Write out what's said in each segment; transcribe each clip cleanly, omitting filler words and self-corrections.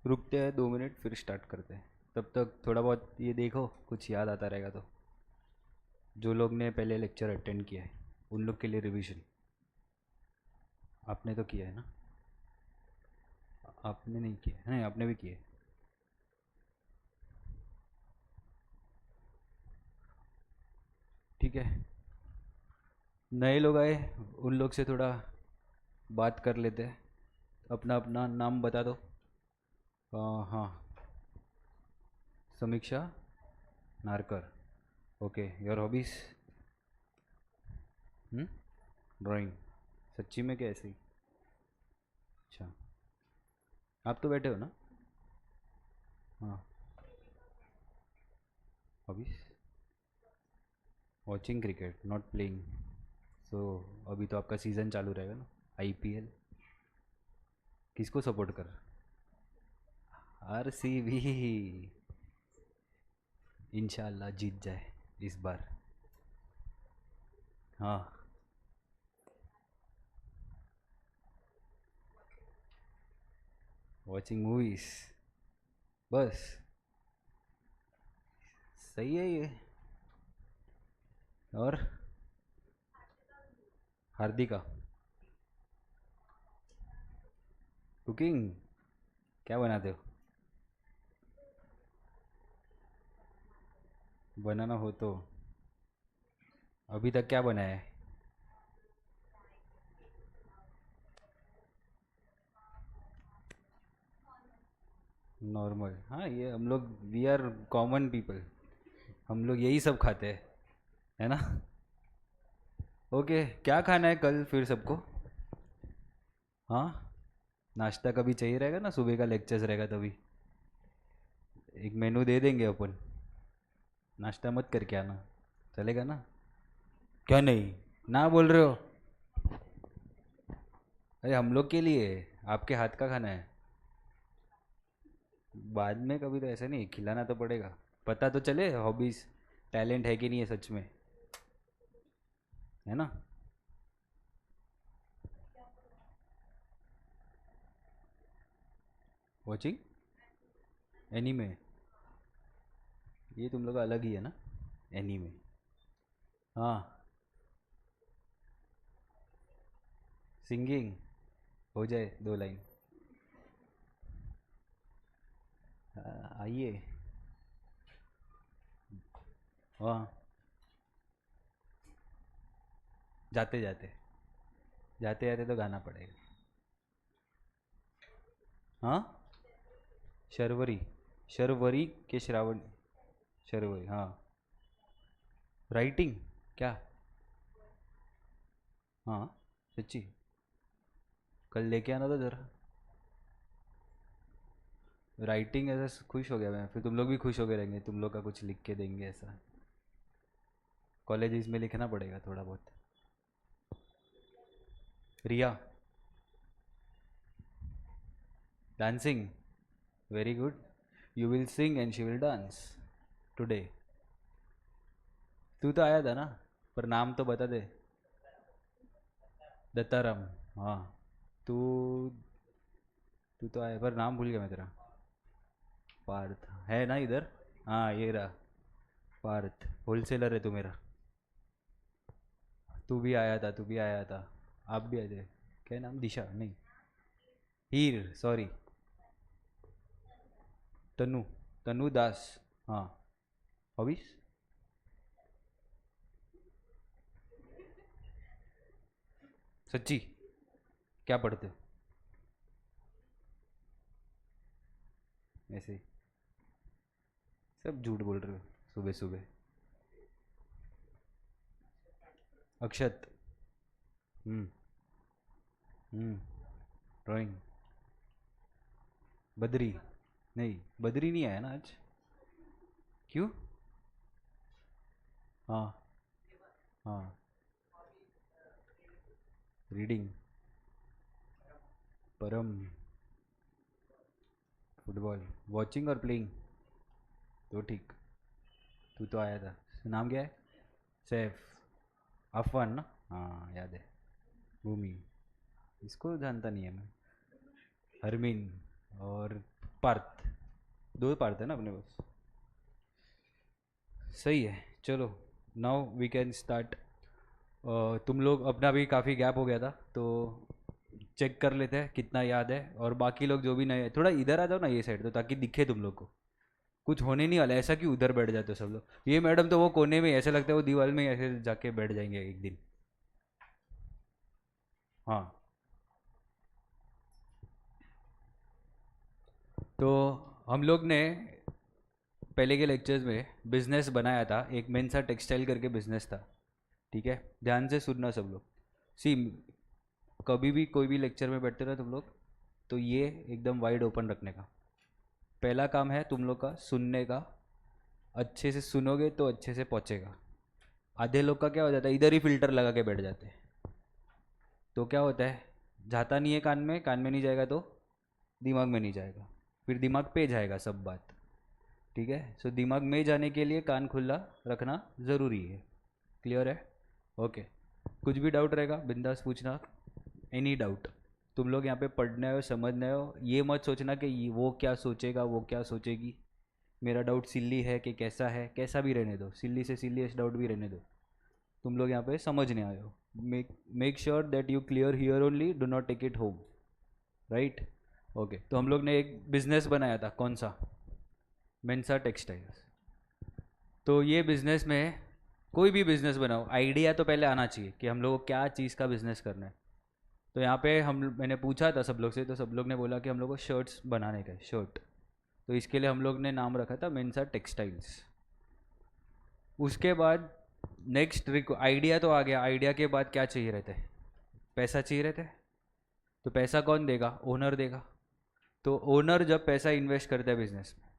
रुकते हैं 2 मिनट फिर स्टार्ट करते हैं। तब तक थोड़ा बहुत ये देखो, कुछ याद आता रहेगा तो। जो लोग ने पहले लेक्चर अटेंड किया है उन लोग के लिए रिवीजन। आपने तो किया है ना? आपने नहीं किया? नहीं, आपने भी किया है। ठीक है। नए लोग आए, उन लोग से थोड़ा बात कर लेते हैं। अपना अपना नाम बता दो। हाँ, समीक्षा Narkar. Okay, your hobbies? Drawing. सच्ची में क्या ऐसे ही? अच्छा, आप तो बैठे हो ना? हाँ। Hobbies? Watching cricket, not playing. So अभी तो आपका सीज़न चालू रहेगा ना, आईपीएल। किसको सपोर्ट कर? आरसीबी। इंशाल्लाह जीत जाए इस बार। हाँ। वॉचिंग मूवीज बस। सही है ये। और हार्दिका? कुकिंग? क्या बनाते हो? बनाना हो तो। अभी तक क्या बनाया है? नॉर्मल, हाँ, ये हम लोग वी आर कॉमन पीपल। हम लोग यही सब खाते हैं, है ना? ओके, क्या खाना है कल फिर सबको? हाँ, नाश्ता कभी चाहिए रहेगा ना, सुबह का लेक्चर्स रहेगा तभी। एक मेनू दे देंगे अपन। नाश्ता मत करके आना, चलेगा ना? क्या नहीं? ना बोल रहे हो? अरे हम लोग के लिए, आपके हाथ का खाना है। बाद में कभी तो ऐसा नहीं, खिलाना तो पड़ेगा। पता तो चले हॉबीज, टैलेंट है कि नहीं है सच में, है ना? Watching anime? ये तुम लोग का अलग ही है ना, एनीमे। हाँ। सिंगिंग? हो जाए 2 लाइन। आइए। हाँ। जाते जाते, जाते जाते तो गाना पड़ेगा। हाँ। शर्वरी? शर्वरी के श्रावण? शर्वरी, हाँ। राइटिंग? क्या? हाँ, सच्ची? कल लेके आना था जरा। राइटिंग ऐसा खुश हो गया मैं, फिर तुम लोग भी खुश हो गए रहेंगे, तुम लोग का कुछ लिख के देंगे ऐसा। कॉलेज में लिखना पड़ेगा थोड़ा बहुत। Riya? Dancing? Very good. You will sing and she will dance today. तू तो आया था ना, पर नाम तो बता दे। दत्ताराम? हाँ। तू तू तो आया, पर नाम भूल गया मैं तेरा। पार्थ है ना इधर? हाँ, ये रहा। पार्थ होलसेलर है तू मेरा। तू भी आया था, तू भी आया था। आप भी आए थे। क्या नाम, दिशा नहीं, हीर, सॉरी। तनु? तनु दास? हाँ। हॉबीज? सच्ची? क्या पढ़ते हो ऐसे ही? सब झूठ बोल रहे हो सुबह सुबह। अक्षत? हम्म। हम्म। ड्राइंग? बद्री? नहीं, बद्री नहीं आया ना आज। क्यों? हाँ। हाँ। रीडिंग? परम? फुटबॉल? वॉचिंग और प्लेइंग तो ठीक। तू तो आया था। नाम क्या है? सैफ? अफवान ना? हाँ, याद है। भूमि? इसको जानता नहीं है मैं। हरमीन और पार्थ, दो पार्थ है ना अपने पास। सही है, चलो नाउ वी कैन स्टार्ट। तुम लोग अपना भी काफ़ी गैप हो गया था तो चेक कर लेते हैं कितना याद है, और बाकी लोग जो भी नए थोड़ा इधर आ जाओ ना ये साइड, तो ताकि दिखे तुम लोग को। कुछ होने नहीं वाला, ऐसा कि उधर बैठ जाते हो सब लोग। ये मैडम तो वो कोने में ऐसे लगता है वो दीवार में ऐसे जाके बैठ जाएंगे एक दिन। हाँ, तो हम लोग ने पहले के लेक्चर्स में बिजनेस बनाया था, एक मेंसा टेक्सटाइल करके बिजनेस था। ठीक है, ध्यान से सुनना सब लोग। सी, कभी भी कोई भी लेक्चर में बैठते रहो तुम लोग, तो ये एकदम वाइड ओपन रखने का। पहला काम है तुम लोग का सुनने का, अच्छे से सुनोगे तो अच्छे से पहुँचेगा। आधे लोग का क्या हो जाता है, इधर ही फिल्टर लगा के बैठ जाते हैं, तो क्या होता है, जाता नहीं है कान में, कान में नहीं जाएगा तो दिमाग में नहीं जाएगा, फिर दिमाग पे जाएगा सब बात। ठीक है, सो दिमाग में जाने के लिए कान खुला रखना ज़रूरी है। क्लियर है? ओके। कुछ भी डाउट रहेगा बिंदास पूछना, एनी डाउट। तुम लोग यहाँ पे पढ़ने हो, समझने हो, ये मत सोचना कि वो क्या सोचेगा, वो क्या सोचेगी। मेरा डाउट सिल्ली है कि कैसा है, कैसा भी रहने दो, सिल्ली से सिल्लीस्ट डाउट भी रहने दो। तुम लोग यहाँ पे समझने आए हो। Make sure that you clear here only, do not take it home. Right? Okay, तो हम लोग ने एक बिजनेस बनाया था, कौन सा? Mensa textiles. तो ये बिजनेस में, कोई भी बिजनेस बनाओ, आइडिया तो पहले आना चाहिए कि हम लोग को क्या चीज़ का बिजनेस करना है। तो यहाँ पे मैंने पूछा था सब लोग से, तो सब लोग ने बोला कि हम लोग को शर्ट्स बनाने का है, शर्ट। तो इसके लिए हम लोग ने नाम रखा था मेंसा टेक्सटाइल्स। उसके बाद नेक्स्ट आइडिया तो आ गया, आइडिया के बाद क्या चाहिए रहता है? पैसा चाहिए रहता है। तो पैसा कौन देगा? ओनर देगा। तो ओनर जब पैसा इन्वेस्ट करता है बिजनेस में,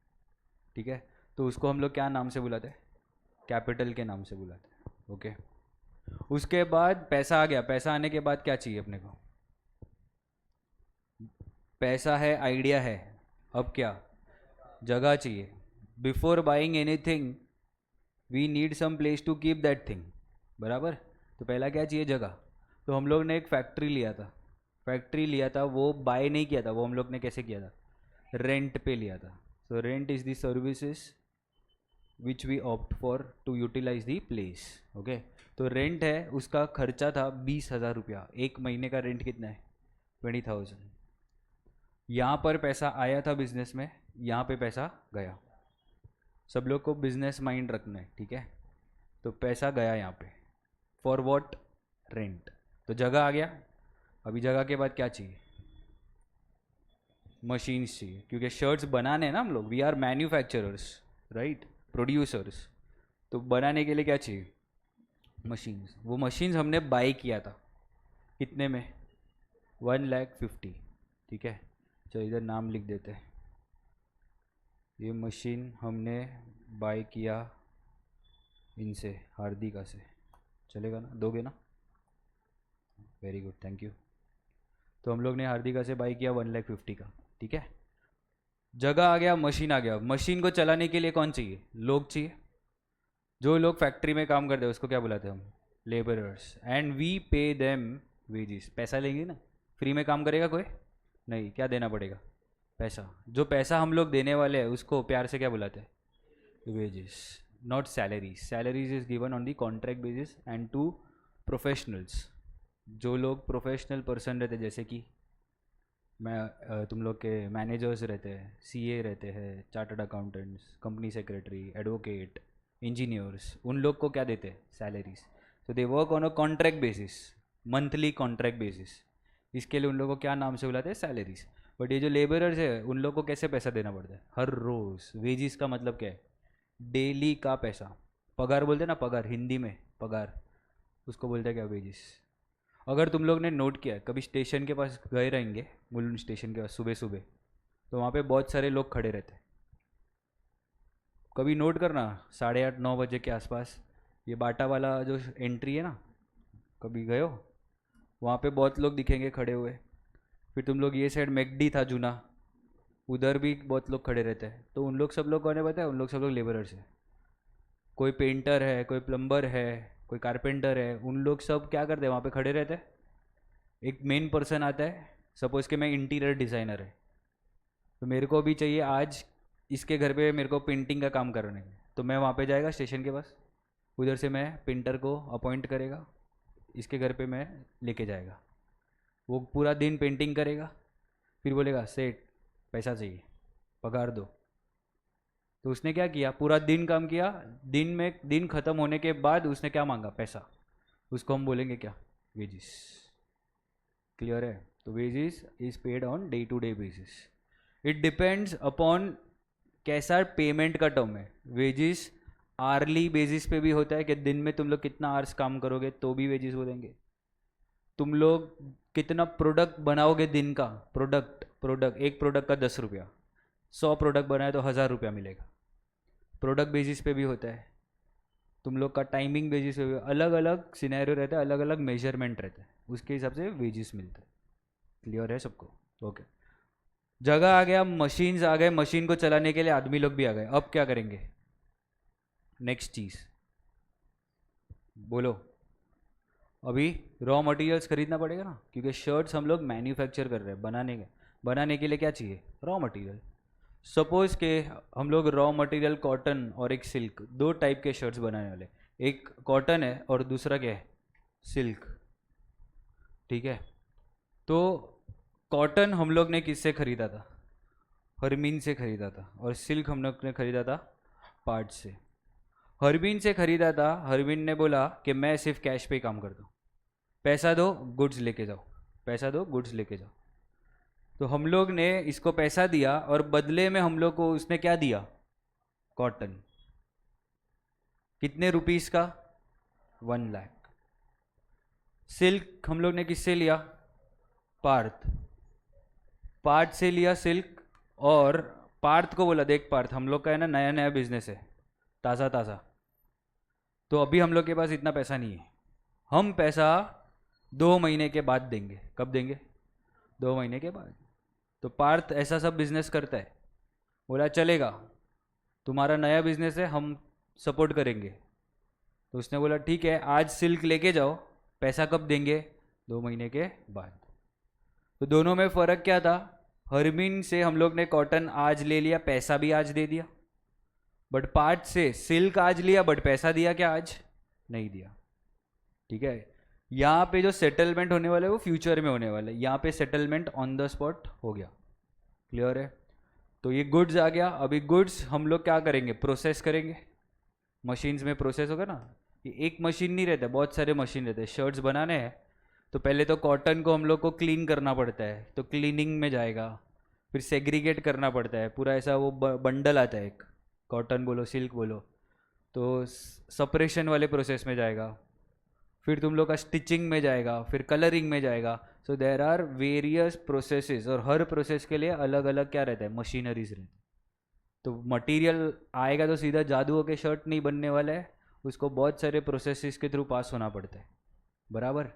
ठीक है, तो उसको हम लोग क्या नाम से बुलाते हैं? कैपिटल के नाम से बुलाते हैं। ओके। उसके बाद पैसा आ गया, पैसा आने के बाद क्या चाहिए अपने को? पैसा है, आइडिया है, अब क्या? जगह चाहिए। Before buying anything we need some place to keep that thing. बराबर? तो पहला क्या चाहिए? जगह। तो हम लोग ने एक फैक्ट्री लिया था, फैक्ट्री लिया था, वो बाय नहीं किया था, वो हम लोग ने कैसे किया था? रेंट पे लिया था। So rent is the services which we opt for to utilise the place. Okay, तो रेंट है, उसका खर्चा था 20,000 रुपया। एक महीने का रेंट कितना है? 20,000। यहाँ पर पैसा आया था बिजनेस में, यहाँ पे पैसा गया। सब लोग को बिजनेस माइंड रखना है, ठीक है? तो पैसा गया यहाँ पे, फॉर वॉट? रेंट। तो जगह आ गया। अभी जगह के बाद क्या चाहिए? मशीन्स चाहिए, क्योंकि शर्ट्स बनाने हैं ना हम लोग, we are manufacturers, right, producers. तो बनाने के लिए क्या चाहिए? मशीन्स। वो मशीन्स हमने बाई किया था, कितने में? 1,50,000। ठीक है, चलो इधर नाम लिख देते हैं। ये मशीन हमने बाई किया इनसे, हार्दिका से। चलेगा ना? दोगे ना? Very good, thank you. तो हम लोग ने हार्दिका से बाई किया 1,50,000 का। ठीक है, जगह आ गया, मशीन आ गया। मशीन को चलाने के लिए कौन चाहिए? लोग चाहिए। जो लोग फैक्ट्री में काम करते हैं उसको क्या बुलाते हैं हम? Labourers. And we pay them wages. पैसा लेंगे ना, फ्री में काम करेगा कोई? नहीं, क्या देना पड़ेगा? पैसा। जो पैसा हम लोग देने वाले हैं उसको प्यार से क्या बुलाते हैं? Wages, not salaries. Salaries is given on the contract basis and to professionals. जो लोग प्रोफेशनल पर्सन रहते हैं, जैसे कि मैं, तुम लोग के मैनेजर्स रहते हैं, सीए रहते हैं, chartered accountants, company secretary, advocate, engineers, उन लोग को क्या देते हैं? सैलरीज। तो they work on a contract basis, monthly contract basis. इसके लिए उन लोगों को क्या नाम से बुलाते हैं? सैलरीज। बट ये जो लेबरर्स है उन लोग को कैसे पैसा देना पड़ता है? हर रोज़। वेजिस का मतलब क्या है? डेली का पैसा। पगार बोलते हैं ना, पगार हिंदी में पगार, उसको बोलते हैं क्या? वेजिस। अगर तुम लोग ने नोट किया, कभी स्टेशन के पास गए रहेंगे, मुलुंड स्टेशन के पास सुबह सुबह, तो वहाँ पे बहुत सारे लोग खड़े रहते हैं। कभी नोट करना, 8:30-9 बजे के आसपास, ये बाटा वाला जो एंट्री है ना, कभी गए हो? वहाँ पे बहुत लोग दिखेंगे खड़े हुए। फिर तुम लोग ये साइड मैकडी था जूना, उधर भी बहुत लोग खड़े रहते हैं। तो उन लोग सब लोग कौन है पता है? उन लोग सब लोग लेबरर्स है। कोई पेंटर है, कोई प्लम्बर है, कोई कारपेंटर है, उन लोग सब क्या करते हैं? वहाँ पे खड़े रहते हैं, एक मेन पर्सन आता है, सपोज कि मैं इंटीरियर डिज़ाइनर है, तो मेरे को भी चाहिए आज इसके घर पे मेरे को पेंटिंग का काम करने है, तो मैं वहाँ पे जाएगा स्टेशन के पास, उधर से मैं पेंटर को अपॉइंट करेगा, इसके घर पे मैं लेके जाएगा, वो पूरा दिन पेंटिंग करेगा, फिर बोलेगा सेठ पैसा चाहिए, पगार दो। तो उसने क्या किया, पूरा दिन काम किया, दिन खत्म होने के बाद उसने क्या मांगा, पैसा। उसको हम बोलेंगे क्या, वेजिस। क्लियर है? तो wages is paid on day to day basis. It depends upon कैसा पेमेंट का टर्म है। वेजिस आर्ली बेसिस पे भी होता है कि दिन में तुम लोग कितना आवर्स काम करोगे तो भी वेजिस बोलेंगे। तुम लोग कितना प्रोडक्ट बनाओगे दिन का, प्रोडक्ट एक प्रोडक्ट का 10 रुपया, 100 प्रोडक्ट बनाए तो 1000 रुपया मिलेगा। प्रोडक्ट बेसिस पे भी होता है। तुम लोग का टाइमिंग बेसिस पे भी, अलग अलग सिनेरियो रहता है, अलग अलग मेजरमेंट रहता है, उसके हिसाब से वेजिस मिलता है। क्लियर है सबको? ओके। जगह आ गया, मशीन्स आ गए, मशीन को चलाने के लिए आदमी लोग भी आ गए। अब क्या करेंगे, नेक्स्ट चीज़ बोलो। अभी रॉ मटेरियल्स खरीदना पड़ेगा ना, क्योंकि शर्ट्स हम लोग मैन्युफैक्चर कर रहे हैं, बनाने के लिए क्या चाहिए, रॉ मटेरियल। सपोज के हम लोग रॉ मटेरियल कॉटन और एक सिल्क, दो टाइप के शर्ट्स बनाने वाले, एक कॉटन है और दूसरा क्या है, सिल्क। ठीक है, तो कॉटन हम लोग ने किससे खरीदा था, हरमीन से खरीदा था, और सिल्क हम लोग ने खरीदा था पार्ट से। हरमीन से खरीदा था, हरमीन ने बोला कि मैं सिर्फ कैश पे काम करता हूँ, पैसा दो गुड्स लेके जाओ, पैसा दो गुड्स लेके जाओ। तो हम लोग ने इसको पैसा दिया और बदले में हम लोग को उसने क्या दिया, कॉटन। कितने रुपीस का, 1 लाख। सिल्क हम लोग ने किससे लिया, पार्थ, पार्थ से लिया सिल्क। और पार्थ को बोला देख पार्थ, हम लोग का है ना नया नया बिजनेस है, ताज़ा ताज़ा, तो अभी हम लोग के पास इतना पैसा नहीं है, हम पैसा 2 महीने के बाद देंगे। कब देंगे, 2 महीने के बाद। तो पार्थ ऐसा सब बिजनेस करता है, बोला चलेगा, तुम्हारा नया बिजनेस है, हम सपोर्ट करेंगे। तो उसने बोला ठीक है, आज सिल्क लेके जाओ, पैसा कब देंगे, 2 महीने के बाद। तो दोनों में फ़र्क क्या था, हरमीन से हम लोग ने कॉटन आज ले लिया, पैसा भी आज दे दिया, बट पार्ट से सिल्क आज लिया, बट पैसा दिया क्या, आज नहीं दिया। ठीक है, यहाँ पे जो सेटलमेंट होने वाला है वो फ्यूचर में होने वाला है, यहाँ पे सेटलमेंट ऑन द स्पॉट हो गया। क्लियर है? तो ये गुड्स आ गया। अभी गुड्स हम लोग क्या करेंगे, प्रोसेस करेंगे, मशीन्स में प्रोसेस होगा ना। ये एक मशीन नहीं रहता, बहुत सारे मशीन रहते हैं। शर्ट्स बनाने हैं तो पहले तो कॉटन को हम लोग को क्लीन करना पड़ता है, तो क्लीनिंग में जाएगा, फिर सेग्रीगेट करना पड़ता है, पूरा ऐसा वो बंडल आता है एक, कॉटन बोलो सिल्क बोलो, तो सपरेशन वाले प्रोसेस में जाएगा, फिर तुम लोग का स्टिचिंग में जाएगा, फिर कलरिंग में जाएगा। सो देर आर वेरियस प्रोसेसेस, और हर प्रोसेस के लिए अलग अलग क्या रहता है, मशीनरीज रहती है। तो मटेरियल आएगा तो सीधा जादू होके शर्ट नहीं बनने वाला है, उसको बहुत सारे प्रोसेसेस के थ्रू पास होना पड़ता है, बराबर।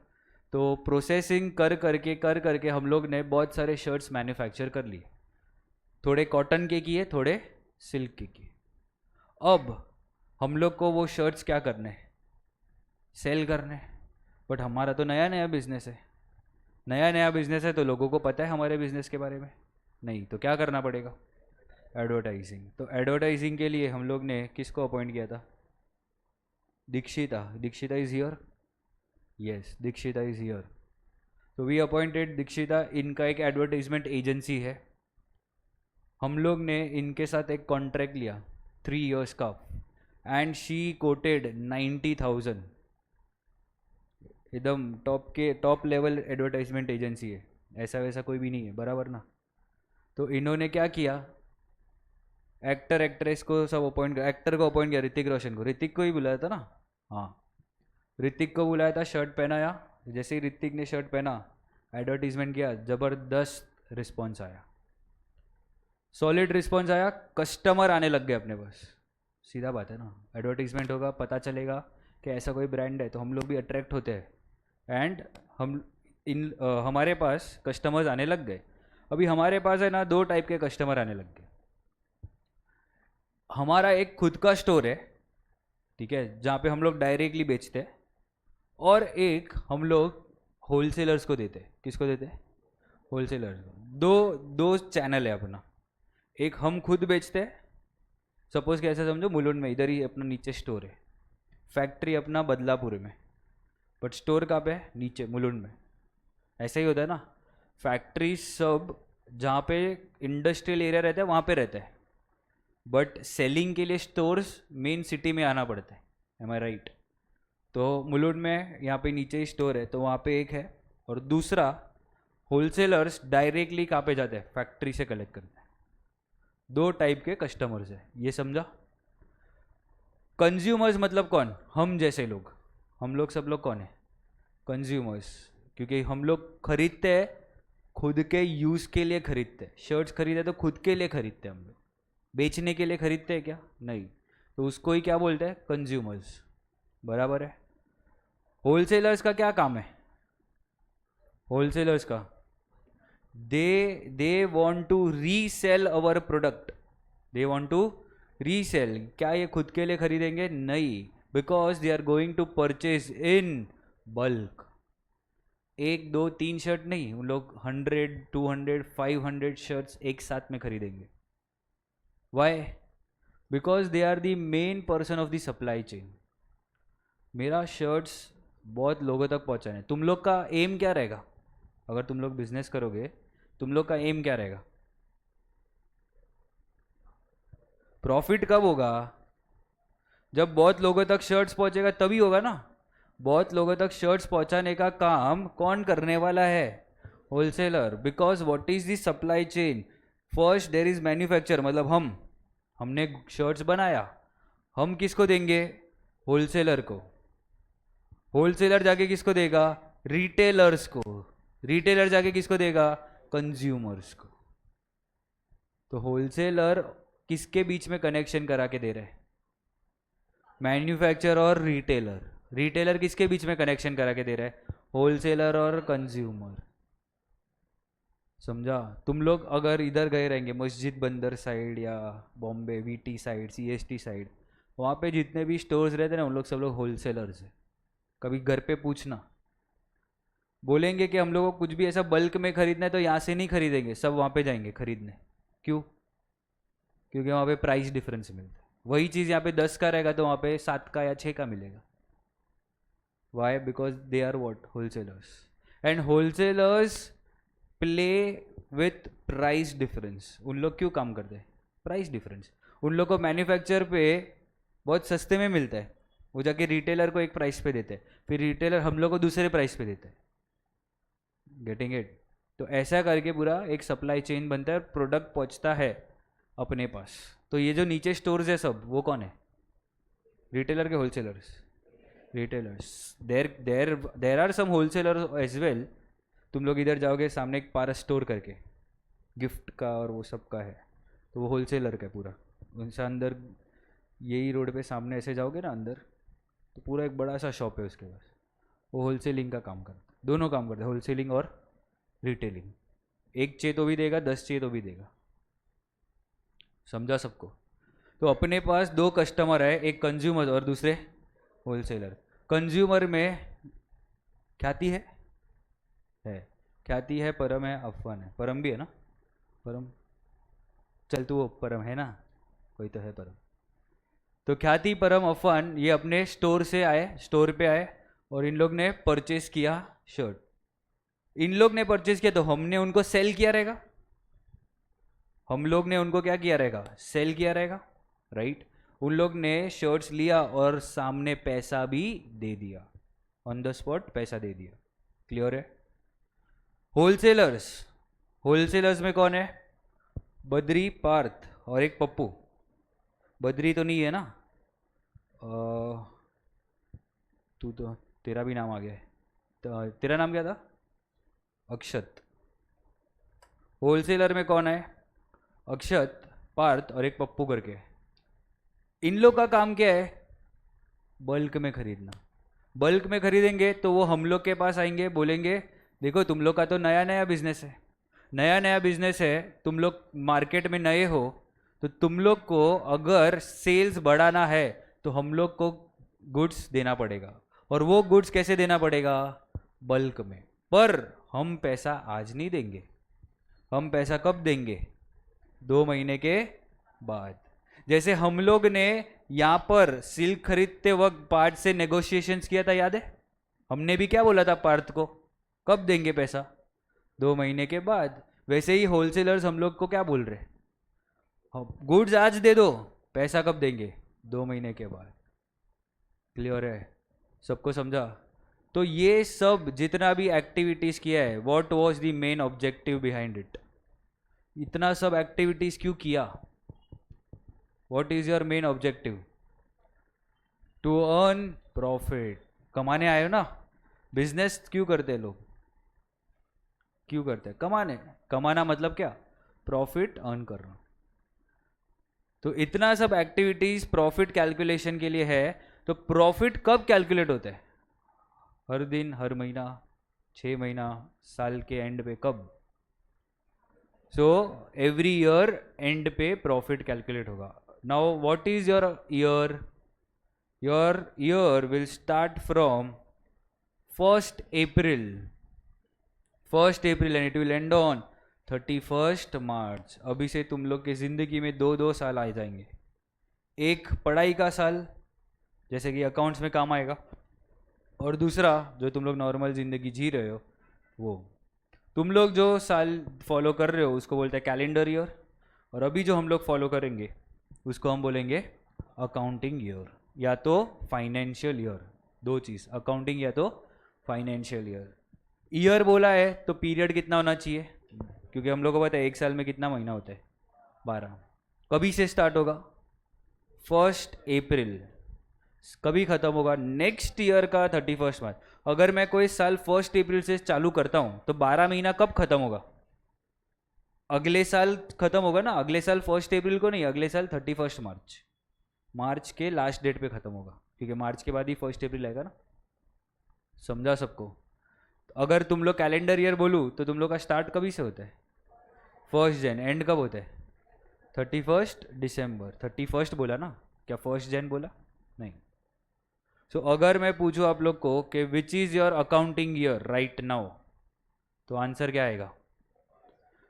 तो प्रोसेसिंग कर करके हम लोग ने बहुत सारे शर्ट्स मैन्युफैक्चर कर लिए, थोड़े कॉटन के किए, थोड़े सिल्क के किए। अब हम लोग को वो शर्ट्स क्या करने हैं, सेल करने हैं। बट हमारा तो नया नया बिजनेस है, नया नया बिजनेस है, तो लोगों को पता है हमारे बिजनेस के बारे में नहीं, तो क्या करना पड़ेगा, एडवर्टाइजिंग। तो एडवर्टाइजिंग के लिए हम लोग ने किसको अपॉइंट किया था, Dikshita. Dikshita is here, yes Dikshita is here. तो वी अपॉइंटेड दीक्षिता, इनका एक एडवर्टाइजमेंट एजेंसी है। हम लोग ने इनके साथ एक कॉन्ट्रैक्ट लिया 3 years का, एंड शी कोटेड 90,000। एकदम टॉप लेवल एडवर्टाइजमेंट एजेंसी है, ऐसा वैसा कोई भी नहीं है, बराबर ना। तो इन्होंने क्या किया, एक्टर एक्ट्रेस को सब अपॉइंट किया, एक्टर को अपॉइंट किया ऋतिक रोशन को, ऋतिक को ही बुलाया था ना, हाँ ऋतिक को बुलाया था, शर्ट पहनाया, जैसे ही ऋतिक ने शर्ट पहना, एडवर्टीजमेंट किया, ज़बरदस्त रिस्पॉन्स आया, सॉलिड रिस्पॉन्स आया, कस्टमर आने लग गए अपने पास। सीधा बात है ना, एडवर्टीजमेंट होगा, पता चलेगा कि ऐसा कोई ब्रांड है, तो हम लोग भी अट्रैक्ट होते हैं, एंड हमारे पास कस्टमर्स आने लग गए। अभी हमारे पास है ना 2 टाइप के कस्टमर आने लग गए। हमारा एक खुद का स्टोर है, ठीक है, जहाँ पे हम लोग डायरेक्टली बेचते हैं, और एक हम लोग होलसेलर्स को देते हैं। किसको देते हैं? होलसेलर्स को। दो दो चैनल है अपना। एक हम खुद बेचते हैं, सपोज कि ऐसा समझो मुलुंड में इधर ही अपना नीचे स्टोर है, फैक्ट्री अपना बदलापुर में, बट स्टोर कहाँ पे है? नीचे मुलुंड में। ऐसा ही होता है ना, फैक्ट्री सब जहाँ पे इंडस्ट्रियल एरिया रहता है वहाँ पे रहता है, बट सेलिंग के लिए स्टोर्स मेन सिटी में आना पड़ता है। एम आई राइट? तो मुलुंड में यहाँ पे नीचे ही स्टोर है, तो वहाँ पे एक है, और दूसरा होलसेलर्स डायरेक्टली कहाँ पे जाते हैं? फैक्ट्री से कलेक्ट करते हैं। दो टाइप के कस्टमर्स है, ये समझा? कंज्यूमर्स मतलब कौन? हम जैसे लोग। हम लोग सब लोग कौन है? कंज्यूमर्स। क्योंकि हम लोग खरीदते हैं खुद के यूज़ के लिए खरीदते हैं। शर्ट्स खरीदे तो खुद के लिए खरीदते हैं हम लोग, बेचने के लिए खरीदते हैं क्या? नहीं। तो उसको ही क्या बोलते हैं? कंज्यूमर्स। बराबर है। होलसेलर्स का क्या काम है? होलसेलर्स का they want to resell our product. They want to resell. क्या ये खुद के लिए खरीदेंगे? नहीं, because they are going to purchase in bulk. एक दो तीन शर्ट नहीं, उन लोग 100, 200, 500 शर्ट्स एक साथ में खरीदेंगे। Why? Because they are the main person of the supply chain. मेरा शर्ट्स बहुत लोगों तक पहुंचाना है। तुम लोग का एम क्या रहेगा? अगर तुम लोग बिजनेस करोगे, तुम लोग का एम क्या रहेगा? प्रॉफिट कब होगा? जब बहुत लोगों तक शर्ट्स पहुंचेगा तभी होगा ना। बहुत लोगों तक शर्ट्स पहुंचाने का काम कौन करने वाला है? Wholesaler. Because what is the supply chain? First there is manufacture, मतलब हमने शर्ट्स बनाया, हम किसको देंगे? होलसेलर को। होलसेलर जाके किसको देगा? रिटेलर्स को। रिटेलर जाके किसको देगा? कंज्यूमर्स को। तो होलसेलर किसके बीच में कनेक्शन करा के दे रहे हैं? मैन्युफैक्चर और रिटेलर। रिटेलर किसके बीच में कनेक्शन करा के दे रहा है? होलसेलर और कंज्यूमर। समझा? तुम लोग अगर इधर गए रहेंगे मस्जिद बंदर साइड या Bombay VT side, CST side, वहाँ पे जितने भी स्टोर्स रहते हैं ना, उन लोग सब लोग होलसेलर्स है। कभी घर पे पूछना, बोलेंगे कि हम लोग को कुछ भी ऐसा बल्क में खरीदना है तो यहाँ से नहीं खरीदेंगे, सब वहाँ पे जाएंगे खरीदने। क्यों? क्योंकि वहाँ पे प्राइस डिफरेंस मिलता है। वही चीज़ यहाँ पे 10 का रहेगा तो वहाँ पे 7 का या 6 का मिलेगा। Why? Because they are what? Wholesalers. And wholesalers play with price difference. उन लोग क्यों काम करते हैं? Price difference. उन लोग को मैन्युफैक्चर पे बहुत सस्ते में मिलता है, वो जाके रिटेलर को एक प्राइस पे देते हैं, फिर रिटेलर हम लोग को दूसरे प्राइस पे देते हैं। Getting it? तो ऐसा करके पूरा एक सप्लाई चेन बनता है, प्रोडक्ट पहुंचता है अपने पास। तो ये जो नीचे स्टोर्स है सब, वो कौन है? रिटेलर के wholesalers? Retailers. There are some wholesaler as well. तुम लोग इधर जाओगे, सामने एक पारस स्टोर करके गिफ्ट का और वो सब का है, तो वो होलसेलर का है पूरा। उनसे अंदर यही रोड पे सामने ऐसे जाओगे ना अंदर, तो पूरा एक बड़ा सा शॉप है उसके पास, वो होलसेलिंग का काम करता है। दोनों काम करते हैं, होलसेलिंग और रिटेलिंग। एक चाहिए तो भी देगा, 10 चाहिए तो भी देगा। समझा सबको? तो अपने पास दो कस्टमर है, एक कंज्यूमर और दूसरे होलसेलर। कंज्यूमर में ख्याति है ख्याति है, परम है, अफवान है। परम भी है ना? परम, चल तू वो परम है ना, कोई तो है परम। तो ख्याति, परम, अफवान ये अपने स्टोर से आए, स्टोर पे आए, और इन लोग ने परचेस किया शर्ट। इन लोग ने परचेस किया तो हमने उनको सेल किया रहेगा। हम लोग ने उनको क्या किया रहेगा? सेल किया रहेगा, राइट? उन लोग ने शर्ट्स लिया और सामने पैसा भी दे दिया, ऑन द स्पॉट पैसा दे दिया। क्लियर है? होलसेलर्स। होलसेलर्स में कौन है? बद्री, पार्थ और एक पप्पू। बद्री तो नहीं है ना? तू तो, तेरा भी नाम आ गया है। तो तेरा नाम क्या था? अक्षत। होलसेलर में कौन है? अक्षत, पार्थ और एक पप्पू करके। इन लोग का काम क्या है? बल्क में खरीदना। बल्क में खरीदेंगे तो वो हम लोग के पास आएंगे, बोलेंगे देखो तुम लोग का तो नया नया बिजनेस है, नया नया बिजनेस है, तुम लोग मार्केट में नए हो, तो तुम लोग को अगर सेल्स बढ़ाना है तो हम लोग को गुड्स देना पड़ेगा। और वो गुड्स कैसे देना पड़ेगा? बल्क में। पर हम पैसा आज नहीं देंगे, हम पैसा कब देंगे? 2 महीने के बाद। जैसे हम लोग ने यहाँ पर सिल्क खरीदते वक्त पार्थ से नेगोशिएशंस किया था, याद है? हमने भी क्या बोला था पार्थ को, कब देंगे पैसा? 2 महीने के बाद। वैसे ही होलसेलर्स हम लोग को क्या बोल रहे, गुड्स आज दे दो, पैसा कब देंगे? 2 महीने के बाद। क्लियर है? सबको समझा? तो ये सब जितना भी एक्टिविटीज किया है, what was the main objective behind it? इतना सब एक्टिविटीज क्यों किया? What is your main objective? To earn profit. कमाने आए हो ना? बिजनेस क्यों करते हैं लोग? क्यों करते हैं? कमाने। कमाना मतलब क्या? प्रॉफिट अर्न करना। तो इतना सब एक्टिविटीज प्रॉफिट कैलकुलेशन के लिए है। तो प्रॉफिट कब कैलकुलेट होता है? हर दिन, हर महीना, 6 महीना, साल के एंड पे, कब? सो एवरी ईयर एंड पे प्रॉफिट कैलकुलेट होगा। Now what is your year? Your year will start from 1st April, 1st April and it will and on 31st March। अभी से तुम लोग की जिंदगी में 2-2 साल आ जाएंगे। एक पढ़ाई का साल, जैसे कि अकाउंट्स में काम आएगा, और दूसरा जो तुम लोग नॉर्मल जिंदगी जी रहे हो वो। तुम लोग जो साल फॉलो कर रहे हो उसको बोलते हैं कैलेंडर ईयर, और अभी जो हम लोग फॉलो करेंगे उसको हम बोलेंगे अकाउंटिंग ईयर या तो फाइनेंशियल ईयर। दो चीज़, अकाउंटिंग या तो फाइनेंशियल ईयर। ईयर बोला है तो पीरियड कितना होना चाहिए? क्योंकि हम लोग को पता है एक साल में कितना महीना होता है? 12। कभी से स्टार्ट होगा? 1st April। कभी खत्म होगा? नेक्स्ट ईयर का 31st मार्च। अगर मैं कोई साल 1st April से चालू करता हूं तो 12 महीना कब खत्म होगा? अगले साल खत्म होगा ना? अगले साल 1st April को नहीं, अगले साल 31st मार्च, मार्च के लास्ट डेट पे खत्म होगा, क्योंकि मार्च के बाद ही 1st April आएगा ना। समझा सबको? अगर तुम लोग कैलेंडर ईयर बोलूँ तो तुम लोग का स्टार्ट कभी से होता है? 1st Jan। एंड कब होता है? 31st December। 31st बोला ना, क्या 1st Jan बोला? नहीं। सो अगर मैं पूछूं आप लोग को कि which is your accounting year right now, तो आंसर क्या आएगा?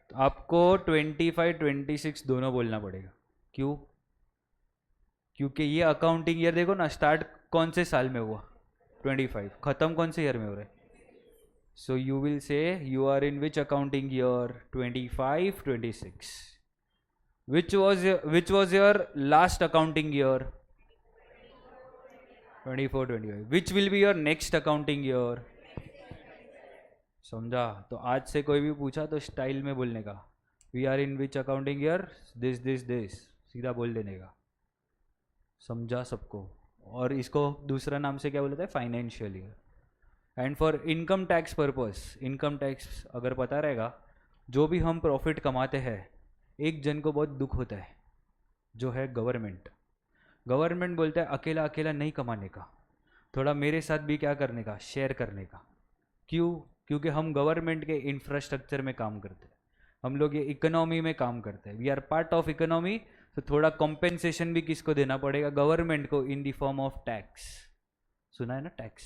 तो आपको 25-26 दोनों बोलना पड़ेगा। क्यों? क्योंकि ये अकाउंटिंग ईयर देखो ना, स्टार्ट कौन से साल में हुआ? 25। खत्म कौन से ईयर में हो रहा है? So you will say you are in which accounting year? 25-26. Which was your last accounting year? 24-25. Which will be your next accounting year? समझा? तो आज से कोई भी पूछा तो स्टाइल में बोलने का, we are in which accounting year, this, सीधा बोल देने का। समझा सबको? और इसको दूसरा नाम से क्या बोलता है? Financial year. And for income tax purpose, income tax अगर पता रहेगा, जो भी हम प्रॉफिट कमाते हैं, एक जन को बहुत दुख होता है, जो है गवर्नमेंट। गवर्नमेंट बोलता है अकेला अकेला नहीं कमाने का, थोड़ा मेरे साथ भी क्या करने का, शेयर करने का। क्यों? क्योंकि हम गवर्नमेंट के इंफ्रास्ट्रक्चर में काम करते हैं, हम लोग ये इकोनॉमी में काम करते हैं, we are part of economy. तो थोड़ा कॉम्पेंसेशन भी किसको देना पड़ेगा? गवर्नमेंट को, in the form of tax. सुना है ना टैक्स?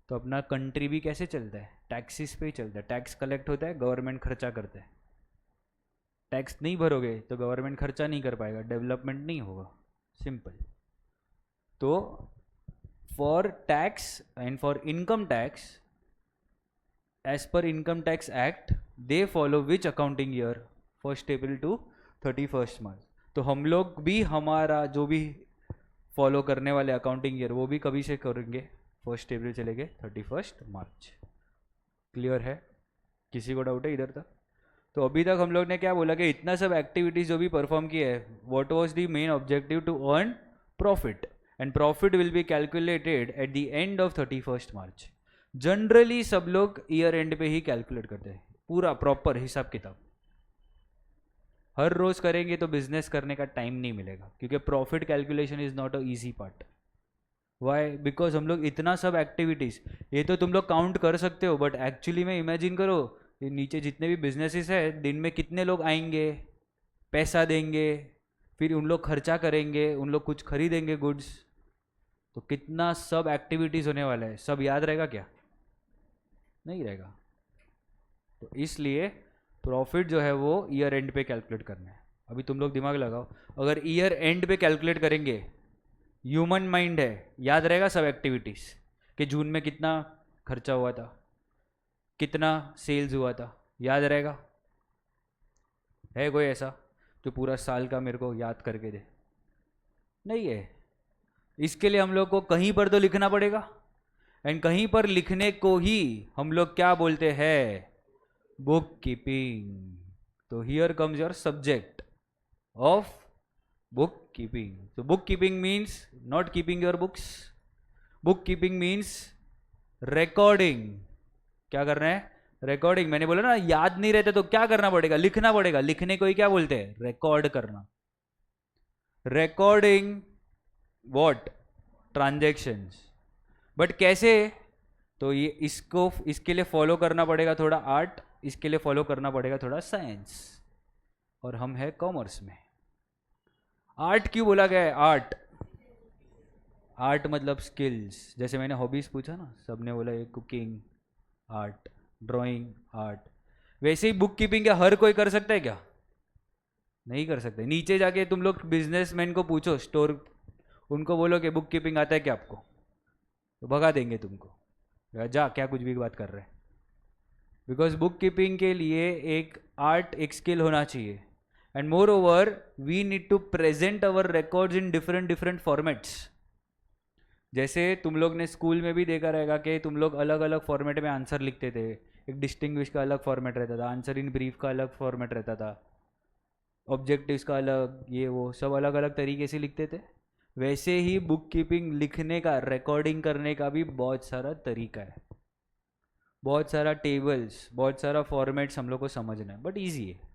तो अपना कंट्री भी कैसे चलता है? टैक्सेस पे ही चलता है। टैक्स कलेक्ट होता है, गवर्नमेंट खर्चा करता है। टैक्स नहीं भरोगे तो गवर्नमेंट खर्चा नहीं कर पाएगा, डेवलपमेंट नहीं होगा। सिंपल। तो for tax and for income tax, as per income tax act, they follow which accounting year? 1st April to 31st March। तो हम लोग भी हमारा जो भी फॉलो करने वाले अकाउंटिंग ईयर वो भी कभी से करेंगे? 1st April से लेके 31st March। क्लियर है? किसी को डाउट है इधर तक? तो अभी तक हम लोग ने क्या बोला कि इतना सब एक्टिविटीज जो भी परफॉर्म किए है, what was the main objective? To earn profit, and profit will be calculated at the end of 31st March। Generally सब लोग ईयर एंड पे ही कैलकुलेट करते हैं, पूरा प्रॉपर हिसाब किताब। हर रोज करेंगे तो बिजनेस करने का टाइम नहीं मिलेगा, क्योंकि profit calculation is not a easy part. Why? Because हम लोग इतना सब एक्टिविटीज, ये तो तुम लोग काउंट कर सकते हो, बट एक्चुअली में इमेजिन करो, ये नीचे जितने भी बिजनेसेस है, दिन में कितने लोग आएंगे, पैसा देंगे, फिर उन लोग खर्चा करेंगे, उन लोग कुछ खरीदेंगे गुड्स, तो कितना सब एक्टिविटीज होने वाला है। सब याद रहेगा क्या? नहीं रहेगा। तो इसलिए प्रॉफिट जो है वो ईयर एंड पे कैलकुलेट करना है। अभी तुम लोग दिमाग लगाओ, अगर ईयर एंड पे कैलकुलेट करेंगे, ह्यूमन माइंड है, याद रहेगा सब एक्टिविटीज कि जून में कितना खर्चा हुआ था, कितना सेल्स हुआ था, याद रहेगा? है कोई ऐसा जो पूरा साल का मेरे को याद करके दे? नहीं है। इसके लिए हम लोग को कहीं पर तो लिखना पड़ेगा, एंड कहीं पर लिखने को ही हम लोग क्या बोलते हैं? Book keeping. तो here comes your subject of book keeping. तो book keeping means not keeping your books, book keeping means recording. क्या करना है? रिकॉर्डिंग। मैंने बोला ना, याद नहीं रहते तो क्या करना पड़ेगा? लिखना पड़ेगा। लिखने को ही क्या बोलते हैं? रिकॉर्ड करना। Recording what? ट्रांजैक्शंस। बट कैसे? तो ये इसके लिए फॉलो करना पड़ेगा थोड़ा आर्ट, इसके लिए फॉलो करना पड़ेगा थोड़ा साइंस, और हम है कॉमर्स में। आर्ट क्यों बोला गया है? आर्ट, आर्ट मतलब स्किल्स। जैसे मैंने हॉबीज पूछा ना, सबने बोला ये कुकिंग आर्ट, ड्राइंग आर्ट। वैसे ही बुक कीपिंग क्या हर कोई कर सकता है क्या? नहीं कर सकते। नीचे जाके तुम लोग बिजनेसमैन को पूछो, स्टोर, उनको बोलो कि बुक कीपिंग आता है क्या आपको, तो भगा देंगे तुमको, जा क्या कुछ भी बात कर रहे हैं। बिकॉज बुक कीपिंग के लिए एक आर्ट, एक स्किल होना चाहिए। And moreover we need to present our records in different different formats. जैसे तुम लोग ने स्कूल में भी देखा रहेगा कि तुम लोग अलग अलग फॉर्मेट में आंसर लिखते थे। एक डिस्टिंग्विश का अलग फॉर्मेट रहता था, आंसर इन ब्रीफ का अलग फॉर्मेट रहता था, ऑब्जेक्टिव्स का अलग, ये वो सब अलग अलग तरीके से लिखते थे। वैसे ही बुक कीपिंग लिखने का, रिकॉर्डिंग करने का भी बहुत सारा तरीका है, बहुत सारा टेबल्स, बहुत सारा फॉर्मेट्स हम लोग को समझना है, बट ईजी है।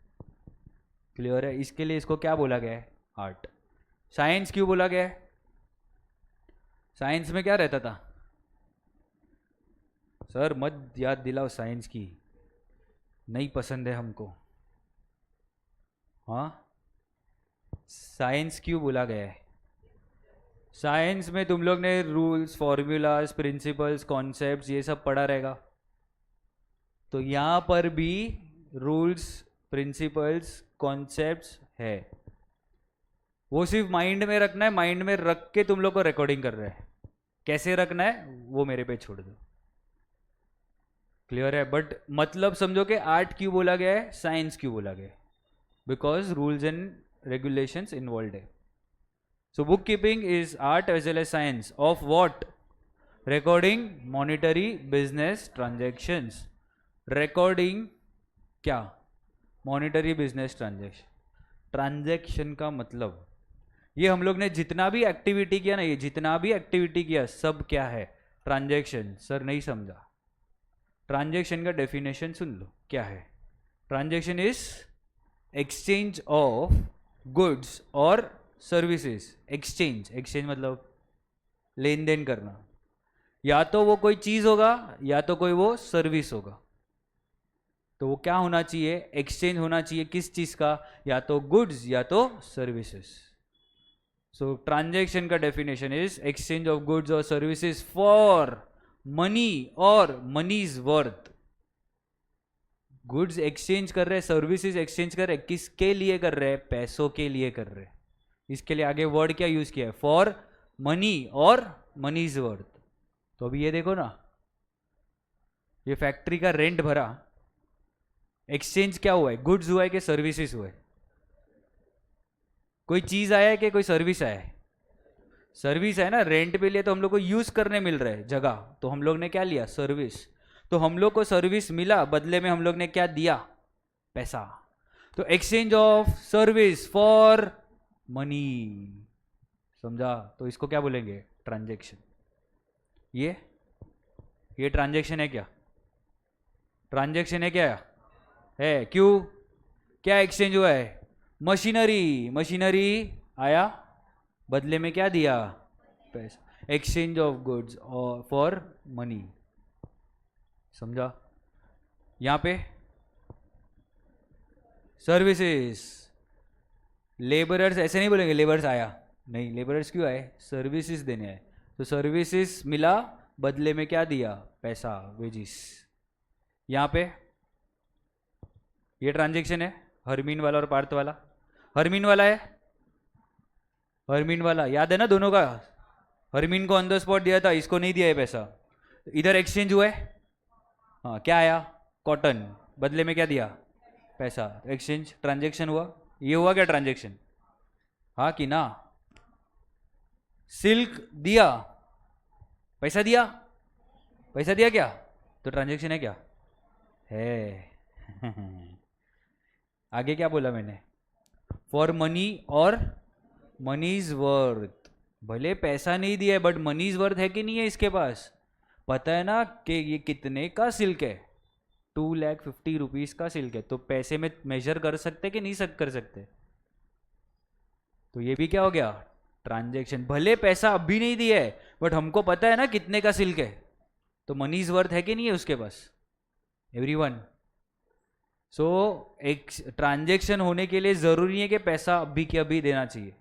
क्लियर है? इसके लिए इसको क्या बोला गया है? आर्ट। साइंस क्यों बोला गया है? साइंस में क्या रहता था? सर मत याद दिलाओ साइंस की, नहीं पसंद है हमको। हाँ, साइंस क्यों बोला गया है? साइंस में तुम लोग ने रूल्स, फॉर्मूलाज, प्रिंसिपल्स, कॉन्सेप्ट्स ये सब पढ़ा रहेगा। तो यहाँ पर भी रूल्स, प्रिंसिपल्स, कॉन्सेप्ट्स है। वो सिर्फ माइंड में रखना है, माइंड में रख के तुम लोग को रिकॉर्डिंग कर रहे हैं। कैसे रखना है वो मेरे पे छोड़ दो। क्लियर है? बट मतलब समझो कि आर्ट क्यों बोला गया है, साइंस क्यों बोला गया है? Because rules and regulations involve है। So bookkeeping is art as well as science of what? Recording monetary business transactions. Recording क्या? Monetary business transaction. ट्रांजैक्शन का मतलब, ये हम लोग ने जितना भी एक्टिविटी किया ना, ये जितना भी एक्टिविटी किया सब क्या है? ट्रांजैक्शन। सर नहीं समझा। ट्रांजैक्शन का डेफिनेशन सुन लो, क्या है? Transaction is exchange of goods और सर्विसेज। एक्सचेंज, एक्सचेंज मतलब लेन देन करना। या तो वो कोई चीज होगा या तो कोई वो सर्विस होगा। तो वो क्या होना चाहिए? एक्सचेंज होना चाहिए। किस चीज का? या तो गुड्स या तो सर्विसेज। सो ट्रांजैक्शन का definition is exchange of goods और सर्विसेज फॉर मनी और मनीज वर्थ। गुड्स एक्सचेंज कर रहे, सर्विसेज एक्सचेंज कर रहे, किसके लिए कर रहे? पैसों के लिए कर रहे। इसके लिए आगे वर्ड क्या यूज किया है? फॉर मनी और मनीज वर्थ। तो अभी ये देखो ना, ये फैक्ट्री का रेंट भरा, एक्सचेंज क्या हुआ है? गुड्स हुआ है कि सर्विसेज हुआ है? कोई चीज आया है कि कोई सर्विस आया है? सर्विस है ना। रेंट पे लिए तो हम लोग को यूज करने मिल रहा है जगह, तो हम लोग ने क्या लिया? सर्विस। तो हम लोग को सर्विस मिला, बदले में हम लोग ने क्या दिया? पैसा। तो exchange of service for money. समझा? तो इसको क्या बोलेंगे? ट्रांजैक्शन। ये ट्रांजैक्शन है क्या? ट्रांजैक्शन है क्या? है। क्यों? क्या एक्सचेंज हुआ है? मशीनरी। मशीनरी आया, बदले में क्या दिया? पैसा। Exchange of goods for money. समझा? यहां पे सर्विसेज, लेबरर्स ऐसे नहीं बोलेंगे लेबर्स आया, नहीं। लेबरर्स क्यों आए? सर्विसेज देने आए। तो सर्विसेज मिला, बदले में क्या दिया? पैसा, वेजिस। यहाँ पे ये ट्रांजेक्शन है, हरमीन वाला और पार्थ वाला। हरमीन वाला है, हरमीन वाला याद है ना दोनों का। हरमीन को ऑन द स्पॉट दिया था, इसको नहीं दिया है पैसा। इधर एक्सचेंज हुआ है, हाँ क्या आया, कॉटन, बदले में क्या दिया, पैसा। एक्सचेंज ट्रांजेक्शन हुआ, ये हुआ क्या ट्रांजेक्शन, हाँ कि ना। सिल्क दिया, पैसा दिया, पैसा दिया क्या, तो ट्रांजेक्शन है क्या, है। आगे क्या बोला मैंने, फॉर मनी और मनी इज वर्थ। भले पैसा नहीं दिया है बट मनी इज वर्थ है कि नहीं है इसके पास, पता है ना कि ये कितने का सिल्क है, 2,50,000 रुपीज का सिल्क है, तो पैसे में मेजर कर सकते कि नहीं कर सकते। तो ये भी क्या हो गया, ट्रांजेक्शन। भले पैसा अभी नहीं दिया है बट हमको पता है ना कितने का सिल्क है, तो मनी इज वर्थ है कि नहीं है उसके पास, एवरीवन। सो एक ट्रांजेक्शन होने के लिए जरूरी है कि पैसा अभी के अभी देना चाहिए,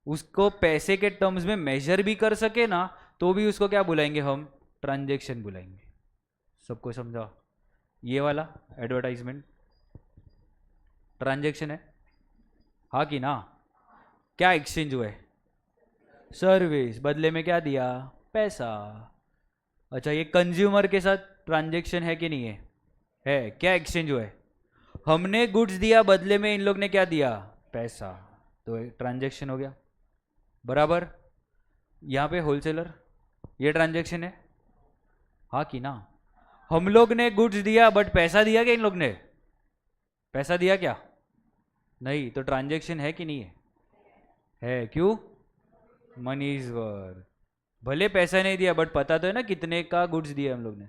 उसको पैसे के टर्म्स में मेजर भी कर सके ना, तो भी उसको क्या बुलाएंगे हम, ट्रांजेक्शन बुलाएंगे। सबको समझा, ये वाला एडवर्टाइजमेंट ट्रांजेक्शन है, हाँ कि ना। क्या एक्सचेंज हुआ है, सर्विस, बदले में क्या दिया, पैसा। अच्छा ये कंज्यूमर के साथ ट्रांजेक्शन है कि नहीं है क्या एक्सचेंज हुआ है, हमने गुड्स दिया, बदले में इन लोग ने क्या दिया, पैसा, तो ट्रांजेक्शन हो गया बराबर। यहाँ पे होलसेलर, ये ट्रांजेक्शन है, हाँ कि ना। हम लोग ने गुड्स दिया बट पैसा दिया क्या, इन लोग ने पैसा दिया क्या, नहीं, तो ट्रांजेक्शन है कि नहीं है क्यों, मनी इज वर्थ। भले पैसा नहीं दिया बट पता तो है ना कितने का गुड्स दिया हम लोग ने,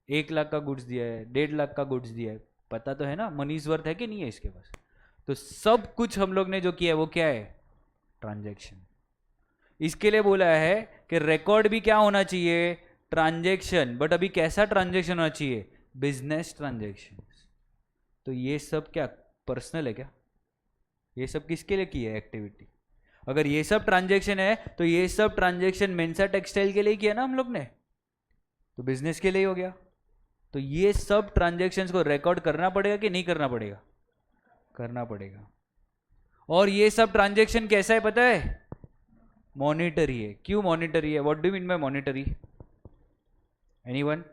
1 लाख का गुड्स दिया है, 1.5 लाख का गुड्स दिया है, पता तो है ना, मनी इज वर्थ है कि नहीं है इसके पास। तो सब कुछ हम लोग ने जो किया है वो क्या है, ट्रांजेक्शन। इसके लिए बोला है कि रिकॉर्ड भी क्या होना चाहिए, ट्रांजेक्शन, बट अभी कैसा ट्रांजेक्शन होना चाहिए, बिजनेस ट्रांजेक्शन। तो ये सब क्या पर्सनल है क्या, ये सब किसके लिए की है एक्टिविटी। अगर ये सब ट्रांजेक्शन है तो ये सब ट्रांजेक्शन मेंसा टेक्सटाइल के लिए किया ना हम लोग ने, तो बिजनेस के लिए हो गया। तो ये सब ट्रांजेक्शन्स को रिकॉर्ड करना पड़ेगा कि नहीं करना पड़ेगा, करना पड़ेगा। और ये सब ट्रांजेक्शन कैसा है पता है, मॉनिटरी है। क्यों मॉनिटरी है, what do mean bye monetary, anyone,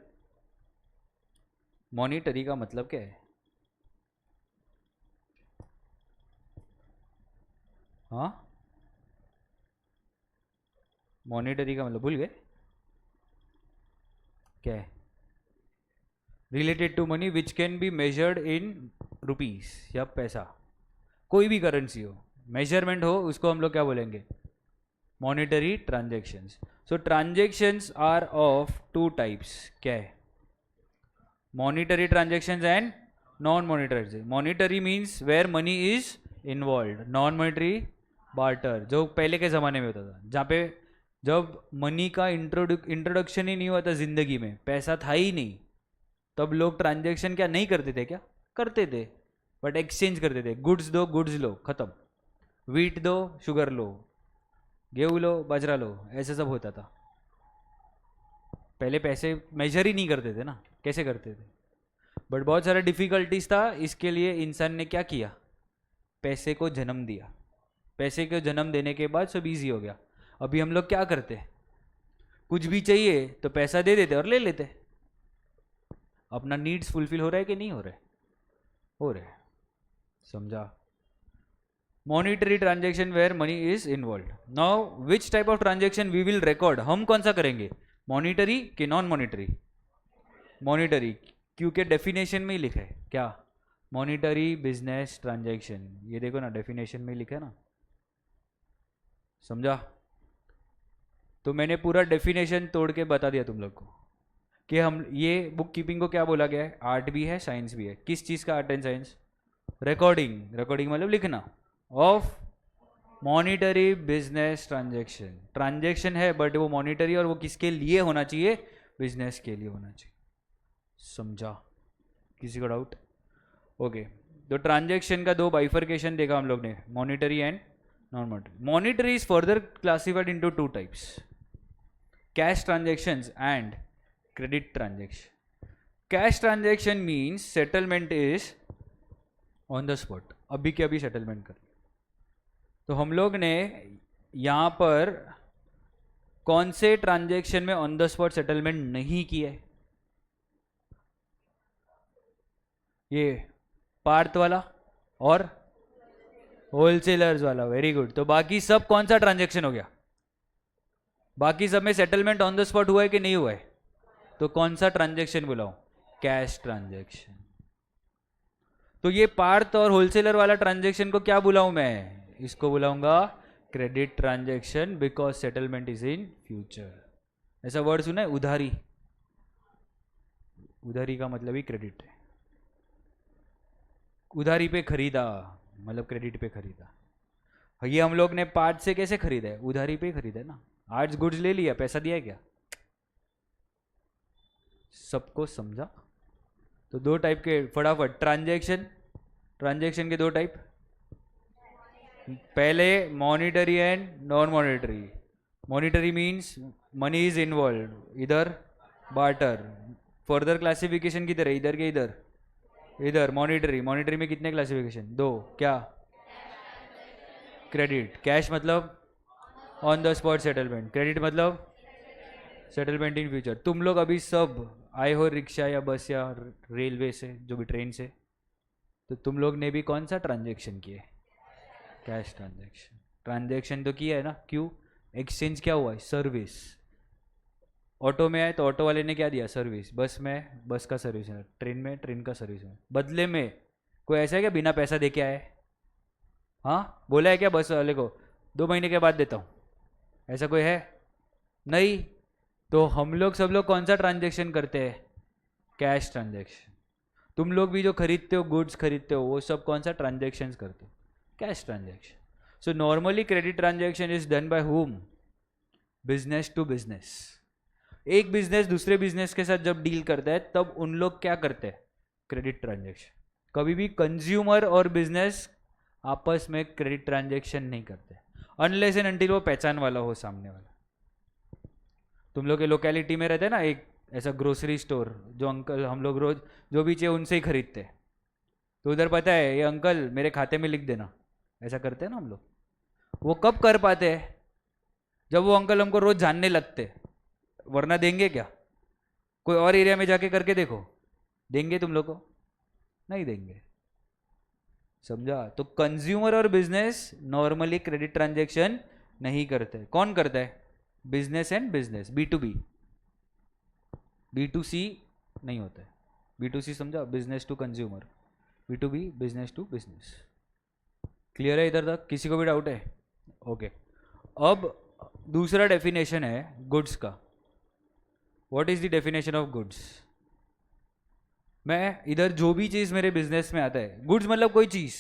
monetary का मतलब क्या है, हाँ, मॉनिटरी का मतलब भूल गए क्या है, related to money which can be measured in rupees, या पैसा, कोई भी करेंसी हो, मेजरमेंट हो, उसको हम लोग क्या बोलेंगे, monetary transactions. So transactions are of 2 types, क्या है, monetary transactions and non monetary. Monetary means where money is involve, non monetary barter, जो पहले के ज़माने में होता था, जहाँ पे जब मनी का इंट्रोडक्शन ही नहीं हुआ था ज़िंदगी में, पैसा था ही नहीं, तब लोग ट्रांजेक्शन क्या नहीं करते थे, क्या करते थे, बट एक्सचेंज करते थे, गुड्स दो गुड्स लो, खत्म, वीट दो शुगर लो, गेहूँ लो बाजरा लो, ऐसे सब होता था। पहले पैसे मेजर ही नहीं करते थे ना, कैसे करते थे, बट बहुत सारा डिफिकल्टीज था, इसके लिए इंसान ने क्या किया, पैसे को जन्म दिया, पैसे को जन्म देने के बाद सब इजी हो गया। अभी हम लोग क्या करते हैं, कुछ भी चाहिए तो पैसा दे देते और ले लेते, अपना नीड्स फुलफिल हो रहा है कि नहीं हो रहा है, हो रहा है, समझा। Monetary transaction where money is involve. Now which type of transaction we will record, हम कौन सा करेंगे, मॉनिटरी कि नॉन मॉनिटरी, मॉनिटरी, क्योंकि डेफिनेशन में ही लिखा है क्या, मॉनिटरी बिजनेस ट्रांजेक्शन, ये देखो ना डेफिनेशन में ही लिखा है ना, समझा। तो मैंने पूरा डेफिनेशन तोड़ के बता दिया तुम लोग को कि हम ये बुक कीपिंग को क्या बोला गया है, आर्ट भी है साइंस भी है। किस चीज़ का art and science, recording, recording मतलब लिखना, of monetary business transaction, transaction है बट वो मॉनिटरी, और वो किसके लिए होना चाहिए, बिजनेस के लिए होना चाहिए, समझा। किसी को डाउट, ओके। तो ट्रांजेक्शन का 2 बाइफर्केशन देखा हम लोग ने, monetary and non monetary. Monetary is further classified into 2 types, cash transactions and credit transaction. Cash transaction means settlement is on the spot, अभी के अभी सेटलमेंट कर। तो हम लोग ने यहाँ पर कौन से ट्रांजेक्शन में ऑन द स्पॉट सेटलमेंट नहीं किया है? ये पार्थ वाला और होलसेलर्स वाला। Very good. तो बाकी सब कौन सा ट्रांजेक्शन हो गया? बाकी सब में सेटलमेंट ऑन द स्पॉट हुआ है कि नहीं हुआ है? तो कौन सा ट्रांजेक्शन बुलाऊं? Cash transaction. तो ये पार्थ और होलसेलर वाला ट्रांजेक्शन को क्या बुलाऊं मैं? इसको बुलाऊंगा credit transaction, because settlement is in future. ऐसा वर्ड सुना है, उधारी? उधारी का मतलब ही क्रेडिट है। उधारी पे खरीदा मतलब क्रेडिट पे खरीदा। ये हम लोग ने पार्ट से कैसे खरीदा है? उधारी पे खरीदा है ना। आज गुड्स ले लिया, पैसा दिया है क्या? सबको समझा? तो दो टाइप के फटाफट ट्रांजैक्शन। ट्रांजैक्शन के दो टाइप, पहले monetary and non monetary. Monetary means money is involve, इधर बार्टर। फर्दर क्लासिफिकेशन किधर है? इधर के इधर? इधर मॉनिटरी। मॉनिटरी में कितने क्लासिफिकेशन? दो। क्या? क्रेडिट। कैश मतलब on the spot settlement, credit मतलब सेटलमेंट इन फ्यूचर। तुम लोग अभी सब आए हो रिक्शा या बस या रेलवे से, जो भी ट्रेन से, तो तुम लोग ने भी कौन सा ट्रांजेक्शन किए? Cash transaction. ट्रांजेक्शन तो किया है ना। क्यों? एक्सचेंज क्या हुआ है? सर्विस। ऑटो में आए तो ऑटो वाले ने क्या दिया? सर्विस। बस में बस का सर्विस है, ट्रेन में ट्रेन का सर्विस है। बदले में कोई ऐसा है क्या बिना पैसा दे के आए? हाँ, बोला है क्या बस वाले को 2 महीने के बाद देता हूँ? ऐसा कोई है? नहीं। तो हम लोग सब लोग कौन सा ट्रांजेक्शन करते हैं? Cash transaction. तुम लोग भी जो खरीदते हो, गुड्स खरीदते हो, वो सब कौन सा ट्रांजेक्शन करते हो? Cash transaction. So normally credit transaction is done by whom? Business to business. एक बिजनेस दूसरे बिजनेस के साथ जब डील करता है तब उन लोग क्या करते हैं? Credit transaction. कभी भी कंज्यूमर और बिजनेस आपस में क्रेडिट ट्रांजेक्शन नहीं करते, अनलेस एंड अनटिल वो पहचान वाला हो सामने वाला। तुम लोग के लोकेलिटी में रहते हैं ना एक ऐसा ग्रोसरी स्टोर, जो अंकल हम लोग रोज जो भी चाहिए उनसे ही खरीदते हैं। तो उधर पता है, ये अंकल मेरे खाते में लिख देना, ऐसा करते हैं ना हम लोग। वो कब कर पाते हैं? जब वो अंकल हमको रोज जानने लगते। वरना देंगे क्या? कोई और एरिया में जाके करके देखो, देंगे तुम लोग को? नहीं देंगे। समझा? तो कंज्यूमर और बिजनेस नॉर्मली क्रेडिट ट्रांजेक्शन नहीं करते। कौन करता है? Business and business, B to B. B to C नहीं होता है। बी टू सी समझा? Business to consumer. B to B, business to business. Clear है इधर तक? किसी को भी डाउट है? ओके। अब दूसरा डेफिनेशन है गुड्स का। What is the definition of goods? मैं इधर जो भी चीज मेरे बिजनेस में आता है, गुड्स मतलब कोई चीज,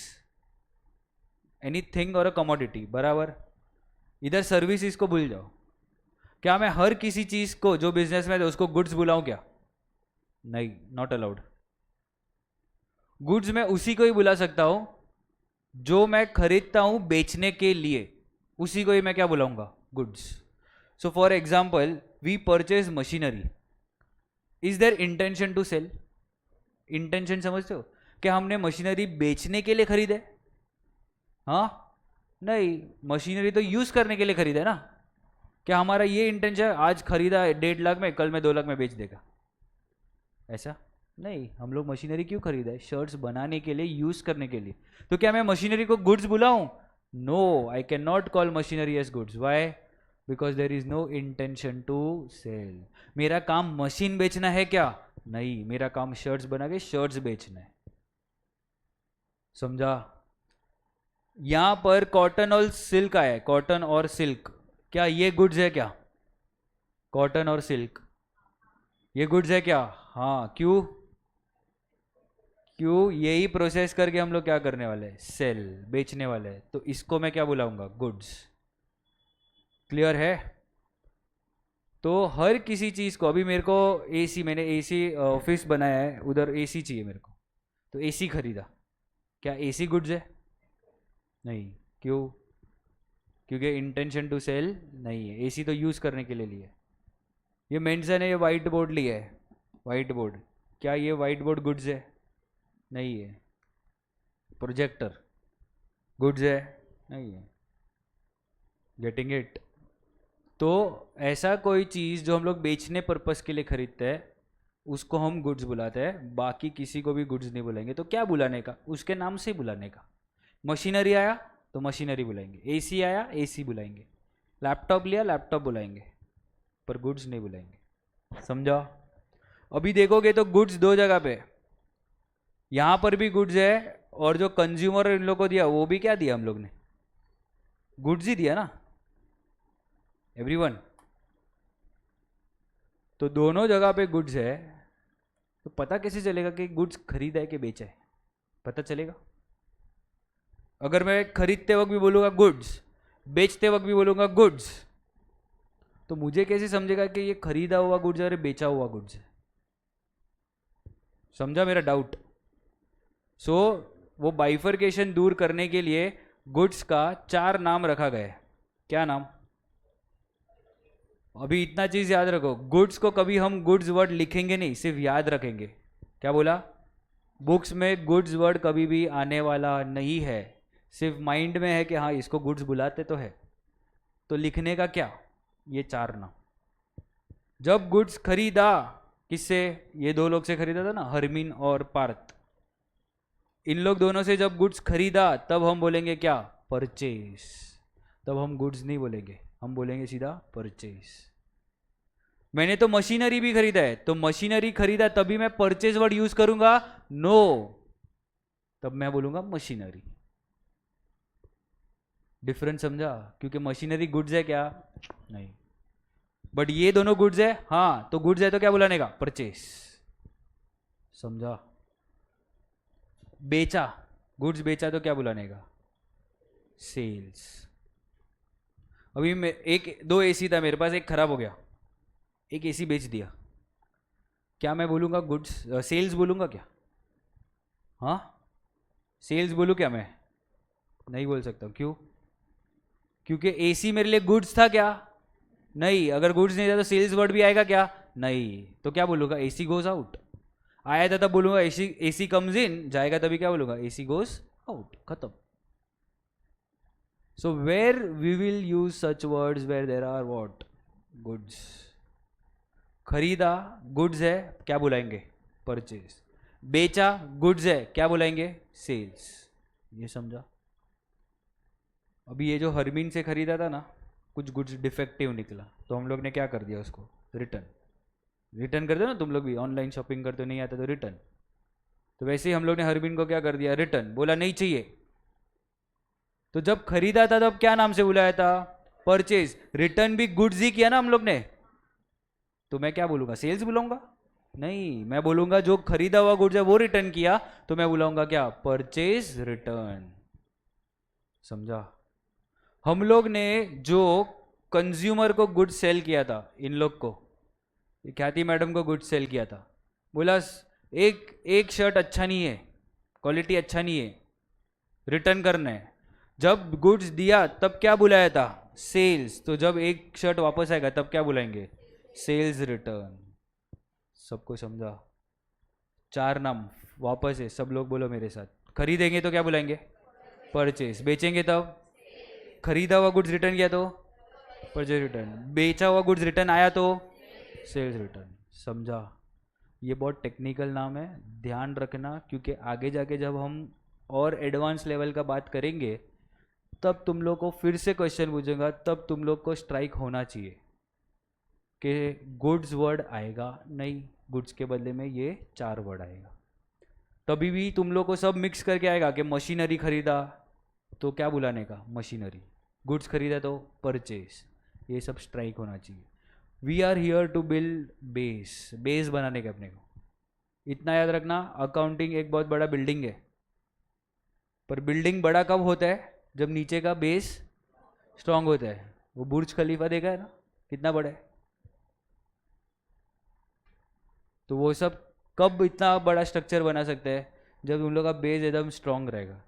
एनीथिंग और अ कमोडिटी, बराबर। इधर सर्विसेज को भूल जाओ। क्या मैं हर किसी चीज को जो बिजनेस में है उसको गुड्स बुलाऊं क्या? नहीं, नॉट अलाउड। गुड्स मैं उसी को ही बुला सकता हूं जो मैं खरीदता हूं बेचने के लिए, उसी को ही मैं क्या बुलाऊंगा? Goods. So for example, we purchase machinery, is there intention to sell? Intention समझते हो? क्या हमने मशीनरी बेचने के लिए खरीदे? हाँ? नहीं, मशीनरी तो यूज करने के लिए खरीदे ना। क्या हमारा ये इंटेंशन आज खरीदा 1.5 लाख में, कल में 2 लाख में बेच देगा? ऐसा नहीं। हम लोग मशीनरी क्यों खरीदा है? शर्ट्स बनाने के लिए, यूज करने के लिए। तो क्या मैं मशीनरी को गुड्स बुलाऊं? No, I can not call machinery as goods. Why? Because there is no intention to sell. मेरा काम मशीन बेचना है क्या? नहीं, मेरा काम शर्ट्स बना के शर्ट्स बेचना है। समझा? यहां पर कॉटन और सिल्क आया है। कॉटन और सिल्क, क्या ये गुड्स है क्या? कॉटन और सिल्क ये गुड्स है क्या? हाँ। क्यों? क्यों? यही प्रोसेस करके हम लोग क्या करने वाले हैं? सेल, बेचने वाले हैं। तो इसको मैं क्या बुलाऊंगा? गुड्स। क्लियर है? तो हर किसी चीज को, अभी मेरे को एसी, मैंने एसी ऑफिस बनाया है, उधर एसी चाहिए मेरे को, तो एसी खरीदा। क्या एसी गुड्स है? नहीं। क्यों? क्योंकि इंटेंशन टू सेल नहीं है। एसी तो यूज करने के लिए लिया है। ये मेंशन है, ये वाइट बोर्ड लिया है, वाइट बोर्ड। क्या ये व्हाइट बोर्ड गुड्स है? नहीं है। प्रोजेक्टर गुड्स है? नहीं है। Getting it? तो ऐसा कोई चीज़ जो हम लोग बेचने पर्पस के लिए खरीदते हैं उसको हम गुड्स बुलाते हैं, बाकी किसी को भी गुड्स नहीं बुलाएंगे। तो क्या बुलाने का? उसके नाम से बुलाने का। मशीनरी आया तो मशीनरी बुलाएंगे, एसी आया एसी बुलाएंगे, लैपटॉप लिया लैपटॉप बुलाएंगे, पर गुड्स नहीं बुलाएंगे। समझा? अभी देखोगे तो गुड्स दो जगह पे, यहाँ पर भी गुड्स है और जो कंज्यूमर इन लोग को दिया वो भी क्या दिया हम लोग ने? गुड्स ही दिया ना एवरीवन। तो दोनों जगह पे गुड्स है, तो पता कैसे चलेगा कि गुड्स खरीदा है कि बेचा है? पता चलेगा अगर मैं खरीदते वक्त भी बोलूँगा गुड्स, बेचते वक्त भी बोलूँगा गुड्स, तो मुझे कैसे समझेगा कि ये खरीदा हुआ गुड्स है और बेचा हुआ गुड्स है? समझा मेरा डाउट? सो वो बाइफर्केशन दूर करने के लिए गुड्स का 4 नाम रखा गया है। क्या नाम? अभी इतना चीज याद रखो, गुड्स को कभी हम गुड्स वर्ड लिखेंगे नहीं, सिर्फ याद रखेंगे। क्या बोला? बुक्स में गुड्स वर्ड कभी भी आने वाला नहीं है, सिर्फ माइंड में है कि हाँ इसको गुड्स बुलाते तो है। तो लिखने का क्या? ये 4 नाम। जब गुड्स खरीदा, किससे? ये 2 लोग से खरीदा था ना, हरमीन और पार्थ। इन लोग दोनों से जब गुड्स खरीदा तब हम बोलेंगे क्या? परचेज। तब हम गुड्स नहीं बोलेंगे, हम बोलेंगे सीधा परचेज। मैंने तो मशीनरी भी खरीदा है, तो मशीनरी खरीदा तभी मैं परचेज वर्ड यूज करूंगा? नो, तब मैं बोलूंगा मशीनरी। डिफरेंस समझा? क्योंकि मशीनरी गुड्स है क्या? नहीं। बट ये दोनों गुड्स है, हाँ, तो गुड्स है तो क्या बुलाने का? परचेज। समझा? बेचा, गुड्स बेचा तो क्या बुलाने का? सेल्स। अभी मैं एक 2 एसी था मेरे पास, एक खराब हो गया, एक एसी बेच दिया, क्या मैं बोलूंगा गुड्स सेल्स बोलूंगा क्या? हाँ, सेल्स बोलूँ क्या मैं? नहीं बोल सकता। क्यों? क्योंकि एसी मेरे लिए गुड्स था क्या? नहीं। अगर गुड्स नहीं था तो सेल्स वर्ड भी आएगा क्या? नहीं। तो क्या बोलूंगा? AC goes out. आया था तब बोलूंगा एसी, एसी कम्स इन। जाएगा तभी क्या बोलूंगा? AC goes out. खत्म। So where we will use such words where there are what? Goods. खरीदा गुड्स है, क्या बुलाएंगे? परचेज। बेचा गुड्स है, क्या बुलाएंगे? सेल्स। ये समझा? अभी ये जो हरमीन से खरीदा था ना, कुछ गुड्स डिफेक्टिव निकला, तो हम लोग ने क्या कर दिया? उसको रिटर्न। रिटर्न कर दो ना, तुम लोग भी ऑनलाइन शॉपिंग करते हो, नहीं आता तो रिटर्न। तो वैसे ही हम लोग ने हरमीन को क्या कर दिया? रिटर्न। बोला नहीं चाहिए। तो जब खरीदा था तब क्या नाम से बुलाया था? परचेज। रिटर्न भी गुड्स ही किया ना हम लोग ने, तो मैं क्या बोलूंगा? सेल्स बुलाऊंगा? नहीं, मैं बोलूंगा जो खरीदा हुआ गुड्स है वो रिटर्न किया, तो मैं बुलाऊंगा क्या? Purchase return. समझा? हम लोग ने जो कंज्यूमर को गुड्स सेल किया था, इन लोग को, ख्याति मैडम को गुड्स सेल किया था, बोला एक शर्ट अच्छा नहीं है, क्वालिटी अच्छा नहीं है, रिटर्न करना है। जब गुड्स दिया तब क्या बुलाया था? सेल्स। तो जब एक शर्ट वापस आएगा तब क्या बुलाएंगे? Sales return. सबको समझा? 4 नाम वापस है, सब लोग बोलो मेरे साथ। खरीदेंगे तो क्या बुलाएंगे? परचेज। बेचेंगे तब? खरीदा हुआ गुड्स रिटर्न किया तो परचेज रिटर्न। बेचा हुआ गुड्स रिटर्न आया तो सेल्स रिटर्न। समझा? ये बहुत टेक्निकल नाम है, ध्यान रखना, क्योंकि आगे जाके जब हम और एडवांस लेवल का बात करेंगे तब तुम लोग को फिर से क्वेश्चन पूछूंगा, तब तुम लोग को स्ट्राइक होना चाहिए कि गुड्स वर्ड आएगा नहीं, गुड्स के बदले में ये 4 वर्ड आएगा। तभी भी तुम लोग को सब मिक्स करके आएगा कि मशीनरी खरीदा तो क्या बुलाने का? मशीनरी। गुड्स खरीदा तो परचेज। ये सब स्ट्राइक होना चाहिए। We are here to build base, base बनाने के अपने को। इतना याद रखना, अकाउंटिंग एक बहुत बड़ा बिल्डिंग है, पर बिल्डिंग बड़ा कब होता है? जब नीचे का बेस स्ट्रांग होता है। वो बुर्ज खलीफा देखा है ना, कितना बड़ा है? तो वो सब कब इतना बड़ा स्ट्रक्चर बना सकते हैं? जब उन लोग का बेस एकदम स्ट्रांग रहेगा।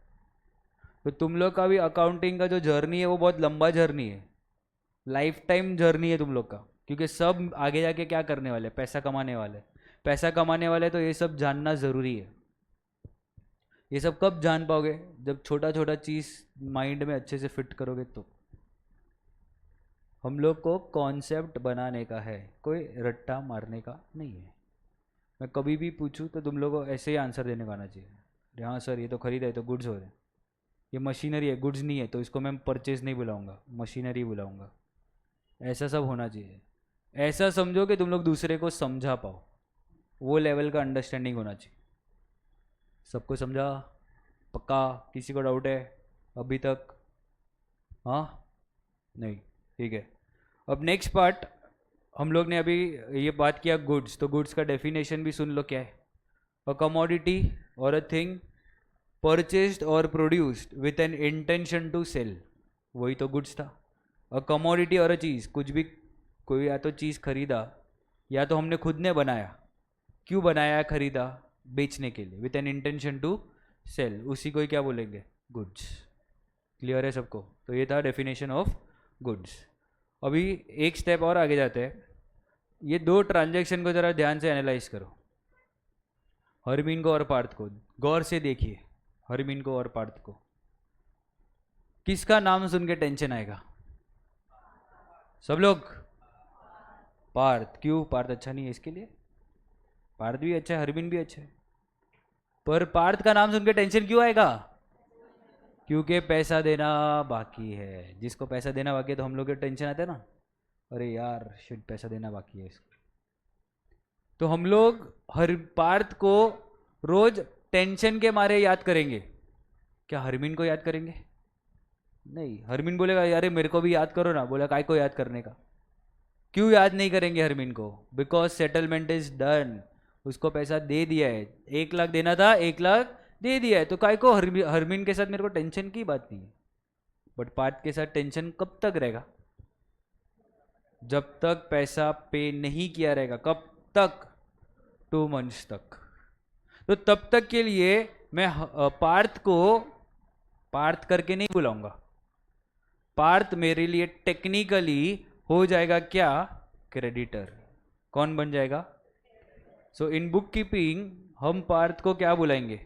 तो तुम लोग का भी अकाउंटिंग का जो जर्नी है वो बहुत लंबा जर्नी है, लाइफ टाइम जर्नी है तुम लोग का, क्योंकि सब आगे जाके क्या करने वाले? पैसा कमाने वाले। पैसा कमाने वाले तो ये सब जानना ज़रूरी है। ये सब कब जान पाओगे? जब छोटा छोटा चीज़ माइंड में अच्छे से फिट करोगे तो। हम लोग को कॉन्सेप्ट बनाने का है, कोई रट्टा मारने का नहीं है। मैं कभी भी पूछूं तो तुम लोगों को ऐसे ही आंसर देने का आना चाहिए। हाँ सर ये तो खरीदा है तो गुड्स हो रहे हैं, ये मशीनरी है गुड्स नहीं है, तो इसको मैं परचेज नहीं बुलाऊंगा, मशीनरी बुलाऊंगा। ऐसा सब होना चाहिए। ऐसा समझो कि तुम लोग दूसरे को समझा पाओ, वो लेवल का अंडरस्टैंडिंग होना चाहिए। सबको समझा? पक्का? किसी को डाउट है अभी तक? हाँ नहीं? ठीक है। अब नेक्स्ट पार्ट, हम लोग ने अभी ये बात किया गुड्स, तो गुड्स का डेफिनेशन भी सुन लो क्या है। A commodity or a thing purchased or produced with an intention to sell, वही तो गुड्स था। अ कमोडिटी और अ चीज़, कुछ भी, कोई या तो चीज़ खरीदा या तो हमने खुद ने बनाया। क्यों बनाया खरीदा? बेचने के लिए, with an intention to sell, उसी को ही क्या बोलेंगे? गुड्स। क्लियर है सबको? तो ये था डेफिनेशन ऑफ गुड्स। अभी एक स्टेप और आगे जाते हैं। ये दो ट्रांजैक्शन को ज़रा ध्यान से एनालाइज करो, हरमीन को और पार्थ को। गौर से देखिए हरमीन को और पार्थ को। किसका नाम सुन के टेंशन आएगा? सब लोग? पार्थ। क्यों? पार्थ अच्छा नहीं है इसके लिए? पार्थ भी अच्छा है, हरमीन भी अच्छा है, पर पार्थ का नाम सुन के टेंशन क्यों आएगा? क्योंकि पैसा देना बाकी है। जिसको पैसा देना बाकी है तो हम लोग के टेंशन आते हैं ना, अरे यार शिट पैसा देना बाकी है इसको। तो हम लोग हर पार्थ को रोज टेंशन के मारे याद करेंगे। क्या हरमीन को याद करेंगे? नहीं। हरमीन बोलेगा यार मेरे को भी याद करो ना, बोला काय को याद करने का। क्यों याद नहीं करेंगे हरमीन को? बिकॉज सेटलमेंट इज डन, उसको पैसा दे दिया है। 1 लाख देना था, 1 लाख दे दिया है, तो काय को हरमीन के साथ मेरे को टेंशन की बात नहीं है। बट पार्थ के साथ टेंशन कब तक रहेगा? जब तक पैसा पे नहीं किया रहेगा। कब तक? 2 मंथ्स तक। तो तब तक के लिए मैं पार्थ को पार्थ करके नहीं बुलाऊंगा। पार्थ मेरे लिए टेक्निकली हो जाएगा क्या? क्रेडिटर। कौन बन जाएगा? सो इन बुक कीपिंग हम पार्थ को क्या बुलाएंगे?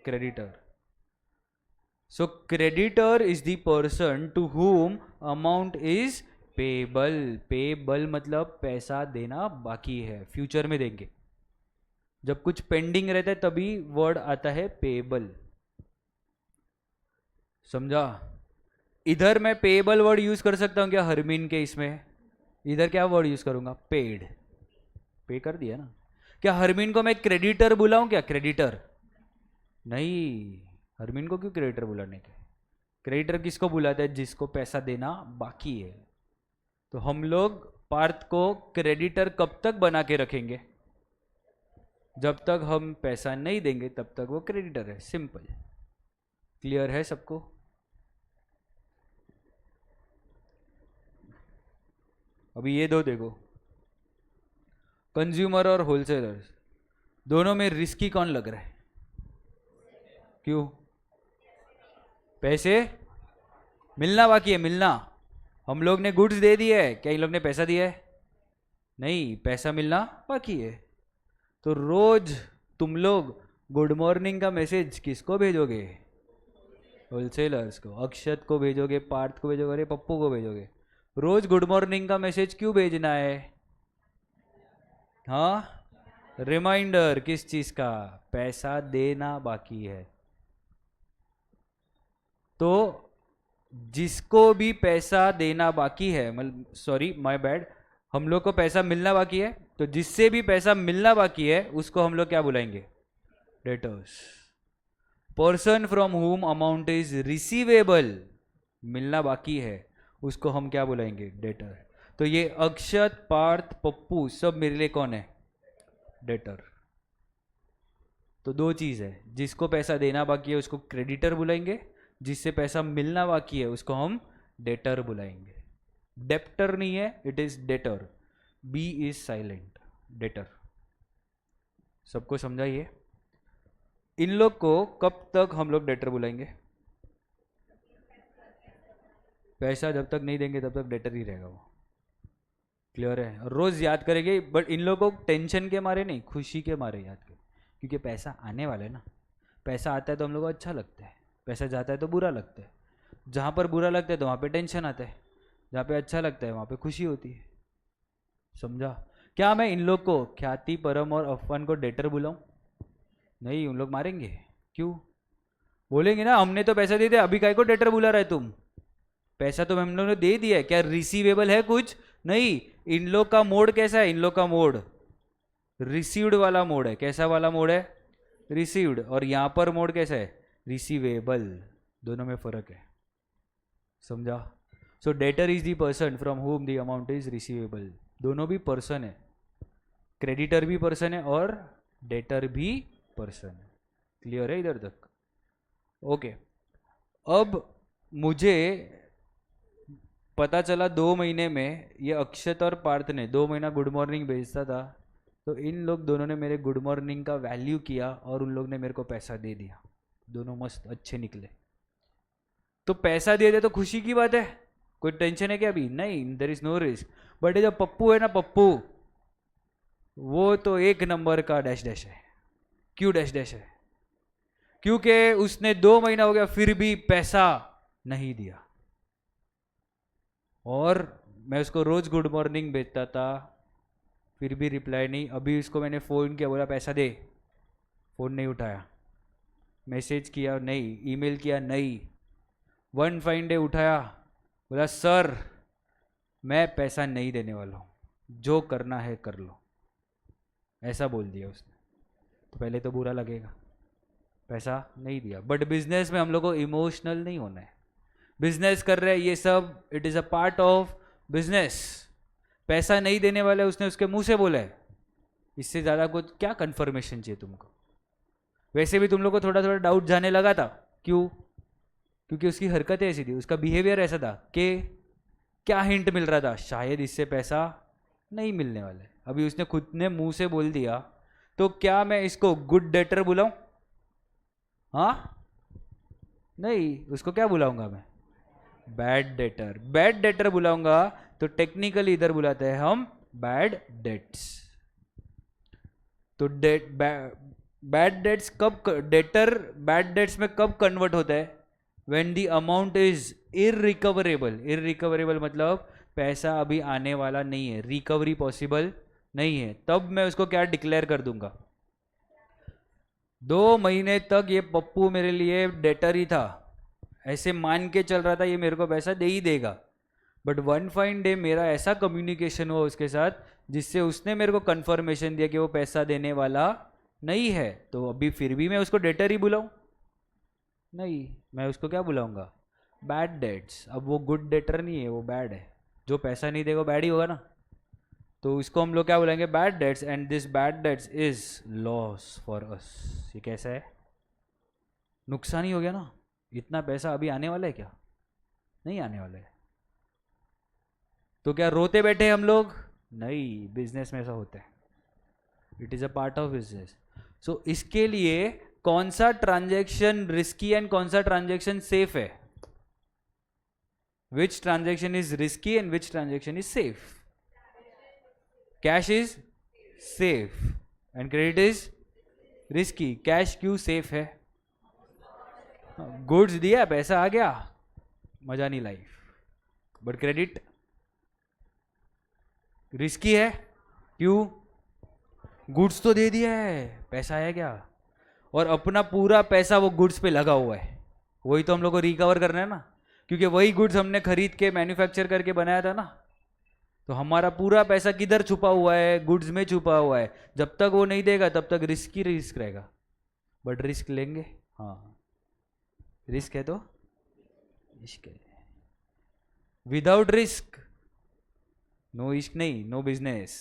Creditor. So creditor is the person to whom amount is payable. Payable मतलब पैसा देना बाकी है, फ्यूचर में देंगे। जब कुछ पेंडिंग रहता है तभी वर्ड आता है पेबल। समझा? इधर मैं पेबल वर्ड यूज कर सकता हूं क्या हरमीन के इसमें? इधर क्या वर्ड यूज करूंगा? पेड। पे कर दिया ना। क्या हरमीन को मैं क्रेडिटर बुलाऊं क्या? क्रेडिटर नहीं। हरमीन को क्यों क्रेडिटर बुलाने के? क्रेडिटर किसको बुलाते हैं? जिसको पैसा देना बाकी है। तो हम लोग पार्थ को क्रेडिटर कब तक बना के रखेंगे? जब तक हम पैसा नहीं देंगे तब तक वो क्रेडिटर है। सिंपल। क्लियर है सबको? अभी ये दो देखो, कंज्यूमर और होलसेलर्स, दोनों में रिस्की कौन लग रहा है? क्यों? पैसे मिलना बाकी है। मिलना, हम लोग ने गुड्स दे दिए है, क्या इन लोग ने पैसा दिया है? नहीं, पैसा मिलना बाकी है। तो रोज तुम लोग गुड मॉर्निंग का मैसेज किसको भेजोगे? होलसेलर्स को। अक्षत को भेजोगे, पार्थ को भेजोगे, अरे पप्पू को भेजोगे। रोज गुड मॉर्निंग का मैसेज क्यों भेजना है? हाँ, रिमाइंडर किस चीज का? पैसा देना बाकी है। तो जिसको भी पैसा देना बाकी है, मतलब सॉरी माय बैड, हम लोग को पैसा मिलना बाकी है, तो जिससे भी पैसा मिलना बाकी है उसको हम लोग क्या बुलाएंगे? डेटर्स। पर्सन फ्रॉम हुम अमाउंट इज रिसीवेबल, मिलना बाकी है, उसको हम क्या बुलाएंगे? डेटर। तो ये अक्षत, पार्थ, पप्पू सब मेरे लिए कौन है? डेटर। तो दो चीज है, जिसको पैसा देना बाकी है उसको क्रेडिटर बुलाएंगे, जिससे पैसा मिलना बाकी है उसको हम डेटर बुलाएंगे। डेप्टर नहीं है, it is debtor. B is silent. Debtor. सबको समझाइए। इन लोग को कब तक हम लोग डेटर बुलाएंगे? पैसा जब तक नहीं देंगे तब तक डेटर ही रहेगा वो। क्लियर है? और रोज याद करेंगे, बट इन लोगों को टेंशन के मारे नहीं, खुशी के मारे याद करें, क्योंकि पैसा आने वाला है ना। पैसा आता है तो हम लोग को अच्छा लगता है, पैसा जाता है तो बुरा लगता है। जहाँ पर बुरा लगता है तो वहाँ पे टेंशन आता है, जहाँ पे अच्छा लगता है वहाँ पे खुशी होती है। समझा? क्या मैं इन लोग को, ख्याति, परम और अफवान को डेटर बुलाऊं? नहीं, उन लोग मारेंगे। क्यों? बोलेंगे ना हमने तो पैसा दे दिया, अभी काय को डेटर बुला रहे तुम? पैसा तो हम लोगों ने दे दिया है, क्या रिसीवेबल है कुछ? नहीं। इन लोग का मोड कैसा है? इन लोग का मोड रिसीव्ड वाला मोड है। कैसा वाला मोड है? रिसीव्ड। और यहां पर मोड कैसा है? रिसीवेबल। दोनों में फर्क है। समझा? So debtor is the person from whom the amount is receivable. दोनों भी पर्सन है, क्रेडिटर भी पर्सन है और डेटर भी पर्सन है। क्लियर है इधर तक? ओके। अब मुझे पता चला 2 महीने में ये अक्षत और पार्थ ने 2 महीना गुड मॉर्निंग भेजता था, तो इन लोग दोनों ने मेरे गुड मॉर्निंग का वैल्यू किया और उन लोग ने मेरे को पैसा दे दिया। दोनों मस्त अच्छे निकले। तो पैसा दे दे तो खुशी की बात है, कोई टेंशन है क्या? अभी नहीं, there is no risk. But ये जो पप्पू है ना, पप्पू, वो तो एक नंबर का डैश डैश है। क्यों डैश डैश है? क्योंकि उसने 2 महीना हो गया फिर भी पैसा नहीं दिया, और मैं उसको रोज गुड मॉर्निंग भेजता था, फिर भी रिप्लाई नहीं। अभी उसको मैंने फ़ोन किया, बोला पैसा दे, फ़ोन नहीं उठाया। मैसेज किया नहीं, ईमेल किया नहीं। वन फाइन डे उठाया, बोला सर मैं पैसा नहीं देने वाला हूँ, जो करना है कर लो। ऐसा बोल दिया उसने। तो पहले तो बुरा लगेगा, पैसा नहीं दिया। बट बिजनेस में हम लोग को इमोशनल नहीं होना है। बिजनेस कर रहे हैं ये सब, it is a part of business. पैसा नहीं देने वाले उसने उसके मुंह से बोला है, इससे ज़्यादा कुछ क्या कंफर्मेशन चाहिए तुमको? वैसे भी तुम लोग को थोड़ा थोड़ा डाउट जाने लगा था। क्यों? क्योंकि उसकी हरकतें ऐसी थी, उसका बिहेवियर ऐसा था कि क्या हिंट मिल रहा था, शायद इससे पैसा नहीं मिलने वाला है। अभी उसने खुद ने मुंह से बोल दिया, तो क्या मैं इसको गुड डेटर बुलाऊं? हाँ? नहीं, उसको क्या बुलाऊंगा मैं? Bad debtor. बैड डेटर बुलाऊंगा तो टेक्निकली इधर बुलाते हैं हम बैड डेट्स। तो बैड डेट्स कब, डेटर बैड डेट्स में कब कन्वर्ट होता है? When the amount is irrecoverable. Irrecoverable मतलब पैसा अभी आने वाला नहीं है, रिकवरी पॉसिबल नहीं है, तब मैं उसको क्या डिक्लेयर कर दूंगा? 2 महीने तक ये पप्पू मेरे लिए डेटर ही था, ऐसे मान के चल रहा था ये मेरे को पैसा दे ही देगा। बट वन फाइन डे मेरा ऐसा कम्युनिकेशन हुआ उसके साथ जिससे उसने मेरे को कंफर्मेशन दिया कि वो पैसा देने वाला नहीं है, तो अभी फिर भी मैं उसको डेटर ही बुलाऊं? नहीं, मैं उसको क्या बुलाऊंगा? Bad debts. अब वो गुड डेटर नहीं है, वो बैड है। जो पैसा नहीं देगा बैड ही होगा ना। तो इसको हम लोग क्या बुलाएंगे? Bad debts. And this bad debts is loss for us. ये कैसा है? नुकसान ही हो गया ना। इतना पैसा अभी आने वाला है क्या? नहीं आने वाला है। तो क्या रोते बैठे हम लोग? नहीं, बिजनेस में ऐसा होता है, it is a part of business. So इसके लिए कौन सा ट्रांजैक्शन रिस्की एंड कौन सा ट्रांजैक्शन सेफ है? Which transaction is risky and which transaction is safe? Cash is safe and credit is risky. Cash क्यों सेफ है? गुड्स दिया, पैसा आ गया, मजा नहीं लाइफ। बट क्रेडिट रिस्की है। क्यों? गुड्स तो दे दिया है, पैसा आया क्या? और अपना पूरा पैसा वो गुड्स पे लगा हुआ है, वही तो हम लोग को रिकवर करना है ना, क्योंकि वही गुड्स हमने खरीद के मैन्युफैक्चर करके बनाया था ना। तो हमारा पूरा पैसा किधर छुपा हुआ है? गुड्स में छुपा हुआ है। जब तक वो नहीं देगा तब तक रिस्क ही रिस्क रहेगा। बट रिस्क लेंगे, हाँ, रिस्क है तो इश्क है। विदाउट रिस्क नो इश्क नहीं, नो बिजनेस।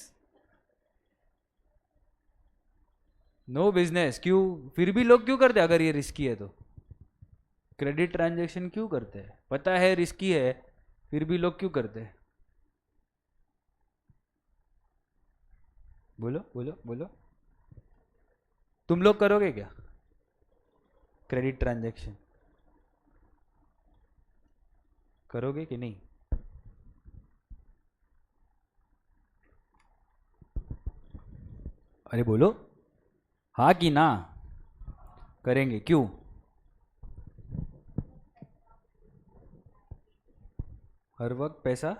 No business. क्यों? फिर भी लोग क्यों करते हैं अगर ये रिस्की है तो? क्रेडिट ट्रांजैक्शन क्यों करते हैं? पता है रिस्की है, फिर भी लोग क्यों करते हैं? बोलो बोलो बोलो। तुम लोग करोगे क्या क्रेडिट ट्रांजैक्शन? करोगे कि नहीं? अरे बोलो, हाँ कि ना? करेंगे, क्यों? हर वक्त पैसा?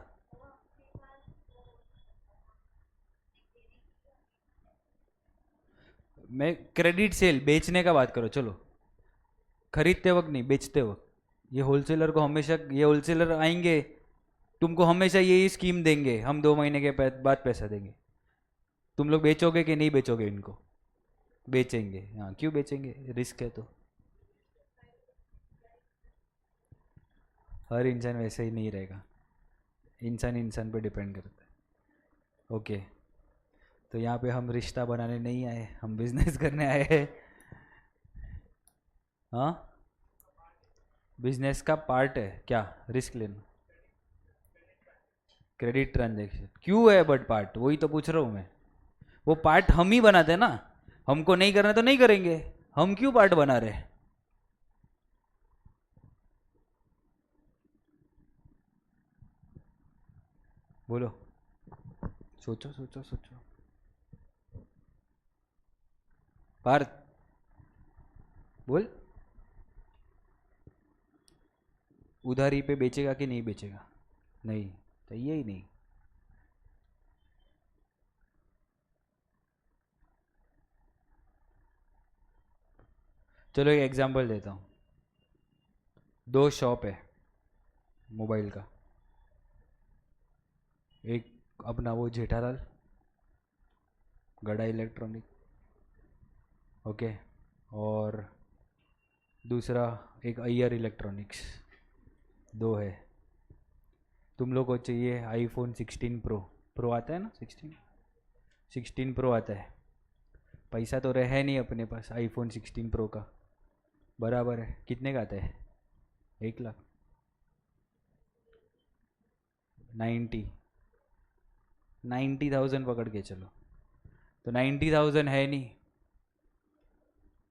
मैं क्रेडिट सेल बेचने का बात करो, चलो। खरीदते वक्त नहीं, बेचते वक्त। ये होलसेलर को हमेशा, ये होलसेलर आएंगे, तुमको हमेशा यही स्कीम देंगे, हम 2 महीने के बाद पैसा देंगे। तुम लोग बेचोगे कि नहीं बेचोगे इनको? बेचेंगे, हाँ। क्यों बेचेंगे? रिस्क है तो। हर इंसान वैसे ही नहीं रहेगा, इंसान इंसान पे डिपेंड करता है। ओके, तो यहाँ पे हम रिश्ता बनाने नहीं आए, हम बिजनेस करने आए हैं। हाँ, बिजनेस का पार्ट है क्या रिस्क लेना? क्रेडिट ट्रांजैक्शन क्यों है बट पार्ट? वही तो पूछ रहा हूँ मैं। वो पार्ट हम ही बनाते हैं ना, हमको नहीं करना तो नहीं करेंगे, हम क्यों पार्ट बना रहे हैं? बोलो, सोचो सोचो सोचो। पार्थ, बोल। उधारी पे बेचेगा कि नहीं बेचेगा? नहीं, तो यही नहीं। चलो एक एग्जांपल देता हूँ। दो शॉप है मोबाइल का, एक अपना वो जेठालाल गड़ा इलेक्ट्रॉनिक, ओके, और दूसरा एक अय्यर इलेक्ट्रॉनिक्स। दो है। तुम लोग को चाहिए आईफोन 16 प्रो। प्रो आता है ना? 16 प्रो आता है। पैसा तो रहे नहीं अपने पास आईफोन 16 प्रो का, बराबर है। कितने का आता है? 1 लाख। 90,000 पकड़ के चलो, तो 90,000 है नहीं।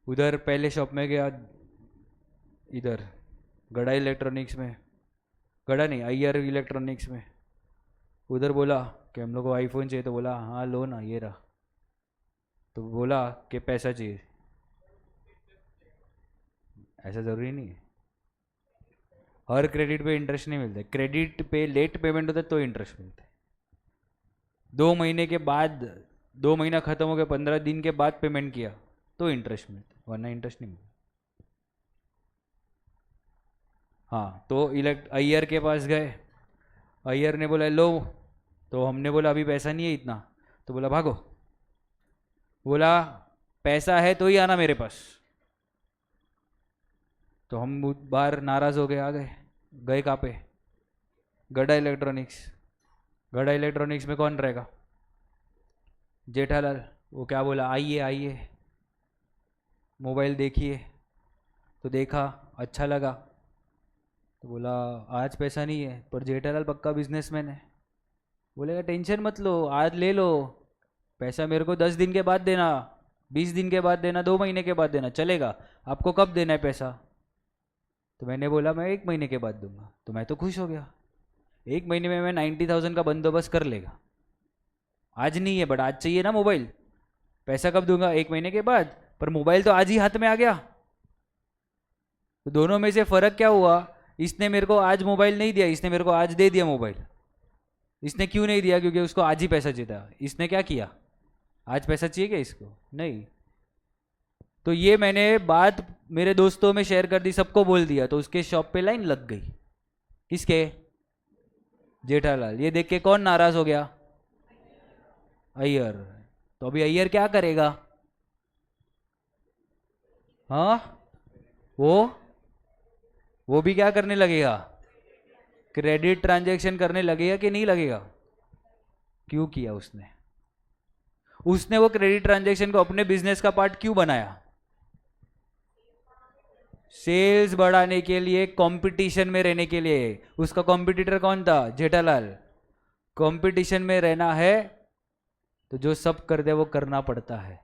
उधर पहले शॉप में गया, इधर गड़ा इलेक्ट्रॉनिक्स में, गड़ा नहीं अय्यर इलेक्ट्रॉनिक्स में। उधर बोला कि हम लोग को आईफोन चाहिए, तो बोला हाँ लो ना, ये रहा। तो बोला कि पैसा चाहिए। ऐसा ज़रूरी नहीं है, हर क्रेडिट पे इंटरेस्ट नहीं मिलता। क्रेडिट पे लेट पेमेंट होता है तो इंटरेस्ट मिलता है। 2 महीने के बाद, 2 महीना ख़त्म हो गया, 15 दिन के बाद पेमेंट किया तो इंटरेस्ट मिलता है, वरना इंटरेस्ट नहीं मिलता। हाँ, तो इलेक्ट अय्यर के पास गए, अय्यर ने बोला लो, तो हमने बोला अभी पैसा नहीं है इतना, तो बोला भागो। बोला पैसा है तो ही आना मेरे पास। तो हम बाहर नाराज़ हो गए, आ गए। गए कहाँ पे? गड़ा इलेक्ट्रॉनिक्स। गड़ा इलेक्ट्रॉनिक्स में कौन रहेगा? जेठालाल। वो क्या बोला, आइए आइए मोबाइल देखिए। तो देखा, अच्छा लगा, तो बोला आज पैसा नहीं है, पर जेठालाल पक्का बिजनेसमैन है, बोलेगा टेंशन मत लो, आज ले लो, पैसा मेरे को 10 दिन के बाद देना, 20 दिन के बाद देना, 2 महीने के बाद देना, चलेगा? आपको कब देना है पैसा? तो मैंने बोला मैं 1 महीने के बाद दूंगा। तो मैं तो खुश हो गया, 1 महीने में मैं 90,000 का बंदोबस्त कर लेगा। आज नहीं है बट आज चाहिए ना मोबाइल, पैसा कब दूंगा? 1 महीने के बाद, पर मोबाइल तो आज ही हाथ में आ गया। तो दोनों में से फर्क क्या हुआ? इसने मेरे को आज मोबाइल नहीं दिया, इसने मेरे को आज दे दिया मोबाइल। इसने क्यों नहीं दिया? क्योंकि उसको आज ही पैसा चाहिए। इसने क्या किया? आज पैसा चाहिए क्या इसको? नहीं। तो ये मैंने बात मेरे दोस्तों में शेयर कर दी, सबको बोल दिया, तो उसके शॉप पे लाइन लग गई। किसके? जेठालाल। ये देख के कौन नाराज हो गया? अय्यर। तो अभी अय्यर क्या करेगा? हाँ, वो वो भी क्या करने लगेगा? क्रेडिट ट्रांजैक्शन करने लगेगा कि नहीं लगेगा? क्यों किया उसने? उसने वो क्रेडिट ट्रांजैक्शन को अपने बिजनेस का पार्ट क्यों बनाया? सेल्स बढ़ाने के लिए, कंपटीशन में रहने के लिए। उसका कंपटीटर कौन था? जेठालाल। कंपटीशन में रहना है तो जो सब कर दे वो करना पड़ता है।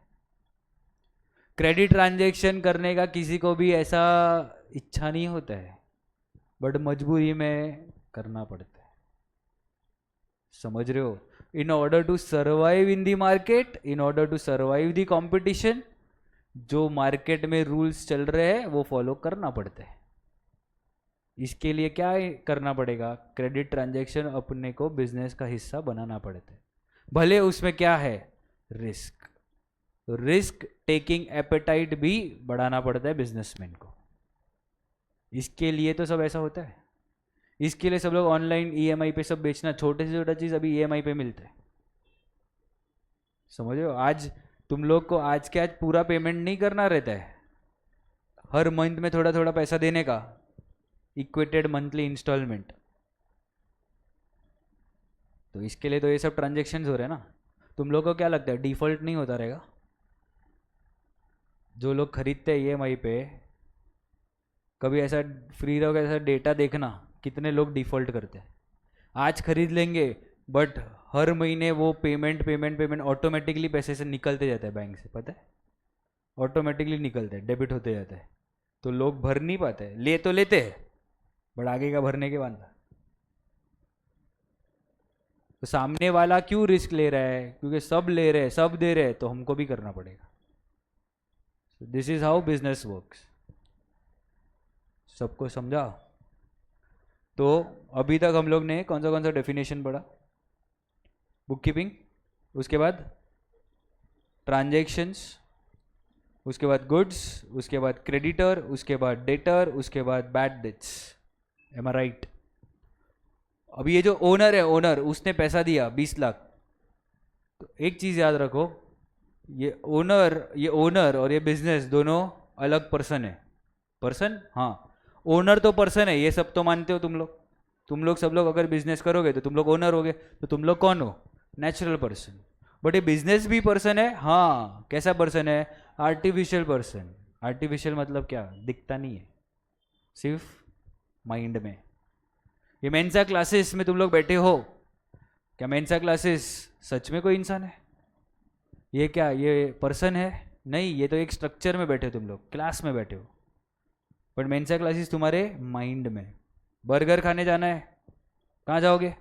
क्रेडिट ट्रांजैक्शन करने का किसी को भी ऐसा इच्छा नहीं होता है, बट मजबूरी में करना पड़ता है। समझ रहे हो? In order to survive in the market, in order to survive the competition, जो मार्केट में रूल्स चल रहे हैं वो फॉलो करना पड़ता है। इसके लिए क्या करना पड़ेगा? क्रेडिट ट्रांजैक्शन अपने को बिजनेस का हिस्सा बनाना पड़ता है, भले उसमें क्या है, रिस्क। रिस्क टेकिंग एपेटाइट भी बढ़ाना पड़ता है बिजनेसमैन को। इसके लिए तो सब ऐसा होता है। इसके लिए सब लोग ऑनलाइन ईएमआई पे सब बेचना, छोटे से छोटा चीज अभी ईएमआई पे मिलता है। समझ लो, आज तुम लोग को आज के आज पूरा पेमेंट नहीं करना रहता है, हर मंथ में थोड़ा थोड़ा पैसा देने का, इक्वेटेड मंथली इंस्टॉलमेंट। तो इसके लिए तो ये सब ट्रांजेक्शन हो रहे हैं ना। तुम लोग को क्या लगता है डिफॉल्ट नहीं होता रहेगा? जो लोग खरीदते हैं ईएमआई पे, कभी ऐसा फ्री रहोगे, ऐसा डेटा देखना कितने लोग डिफॉल्ट करते हैं। आज खरीद लेंगे बट हर महीने वो पेमेंट पेमेंट पेमेंट ऑटोमेटिकली पैसे से निकलते जाता है बैंक से, पता है? ऑटोमेटिकली निकलता है, डेबिट होते जाता है। तो लोग भर नहीं पाते, ले तो लेते हैं बट आगे का भरने के बाद। तो सामने वाला क्यों रिस्क ले रहा है? क्योंकि सब ले रहे हैं, सब दे रहे हैं, तो हमको भी करना पड़ेगा। This is how business works. सबको समझा? तो अभी तक हम लोग ने कौन सा डेफिनेशन पढ़ा? बुक कीपिंग, उसके बाद ट्रांजैक्शंस, उसके बाद गुड्स, उसके बाद क्रेडिटर, उसके बाद डेटर, उसके बाद बैड डेट्स। एम आई राइट? अब ये जो ओनर है, ओनर उसने पैसा दिया 20 लाख, तो एक चीज याद रखो, ये ओनर और ये बिजनेस दोनों अलग पर्सन है। पर्सन, हाँ, ओनर तो पर्सन है, ये सब तो मानते हो तुम लोग सब लोग अगर बिजनेस करोगे तो तुम लोग ओनर होगे, तो तुम लोग कौन हो? Natural person. बट ये बिजनेस भी पर्सन है। हाँ, कैसा पर्सन है? Artificial person. आर्टिफिशियल मतलब क्या? दिखता नहीं है, सिर्फ माइंड में। ये मेंसा क्लासेस में तुम लोग बैठे हो, क्या मेंसा क्लासेस सच में कोई इंसान है? ये क्या ये पर्सन है? नहीं, ये तो एक स्ट्रक्चर में बैठे हो, तुम लोग क्लास में बैठे हो। बट मेंसा क्लासेस तुम्हारे माइंड में। बर्गर खाने जाना है, कहाँ जाओगे?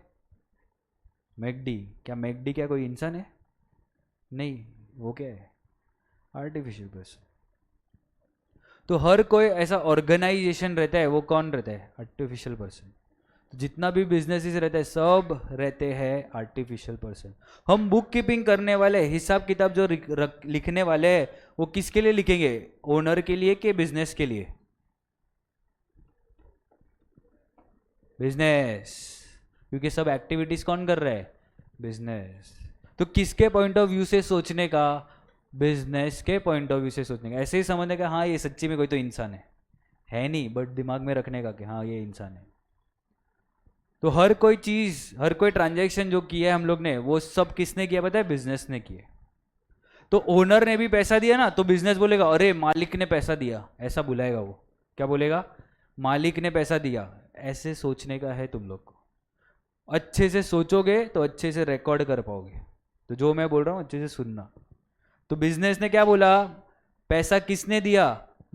मैकडी। क्या मैकडी क्या कोई इंसान है? नहीं, वो क्या है? Artificial person. तो हर कोई ऐसा ऑर्गेनाइजेशन रहता है, वो कौन रहता है? Artificial person. जितना भी बिजनेसेस रहता है सब रहते हैं आर्टिफिशियल पर्सन। हम बुक कीपिंग करने वाले, हिसाब किताब जो लिखने वाले हैं, वो किसके लिए लिखेंगे? ओनर के लिए कि बिजनेस के लिए? बिजनेस, क्योंकि सब एक्टिविटीज कौन कर रहा है? बिजनेस। तो किसके पॉइंट ऑफ व्यू से सोचने का? बिजनेस के पॉइंट ऑफ व्यू से सोचने का। ऐसे ही समझने का हाँ ये सच्ची में कोई तो इंसान है नहीं, बट दिमाग में रखने का कि हाँ ये इंसान है। तो हर कोई चीज, हर कोई ट्रांजैक्शन जो किया है हम लोग ने, वो सब किसने किया पता है? बिजनेस ने किया। तो ओनर ने भी पैसा दिया ना, तो बिजनेस बोलेगा अरे मालिक ने पैसा दिया, ऐसा बुलाएगा वो। क्या बोलेगा? मालिक ने पैसा दिया। ऐसे सोचने का है तुम लोग को। अच्छे से सोचोगे तो अच्छे से रिकॉर्ड कर पाओगे। तो जो मैं बोल रहा हूँ अच्छे से सुनना। तो बिजनेस ने क्या बोला? पैसा किसने दिया?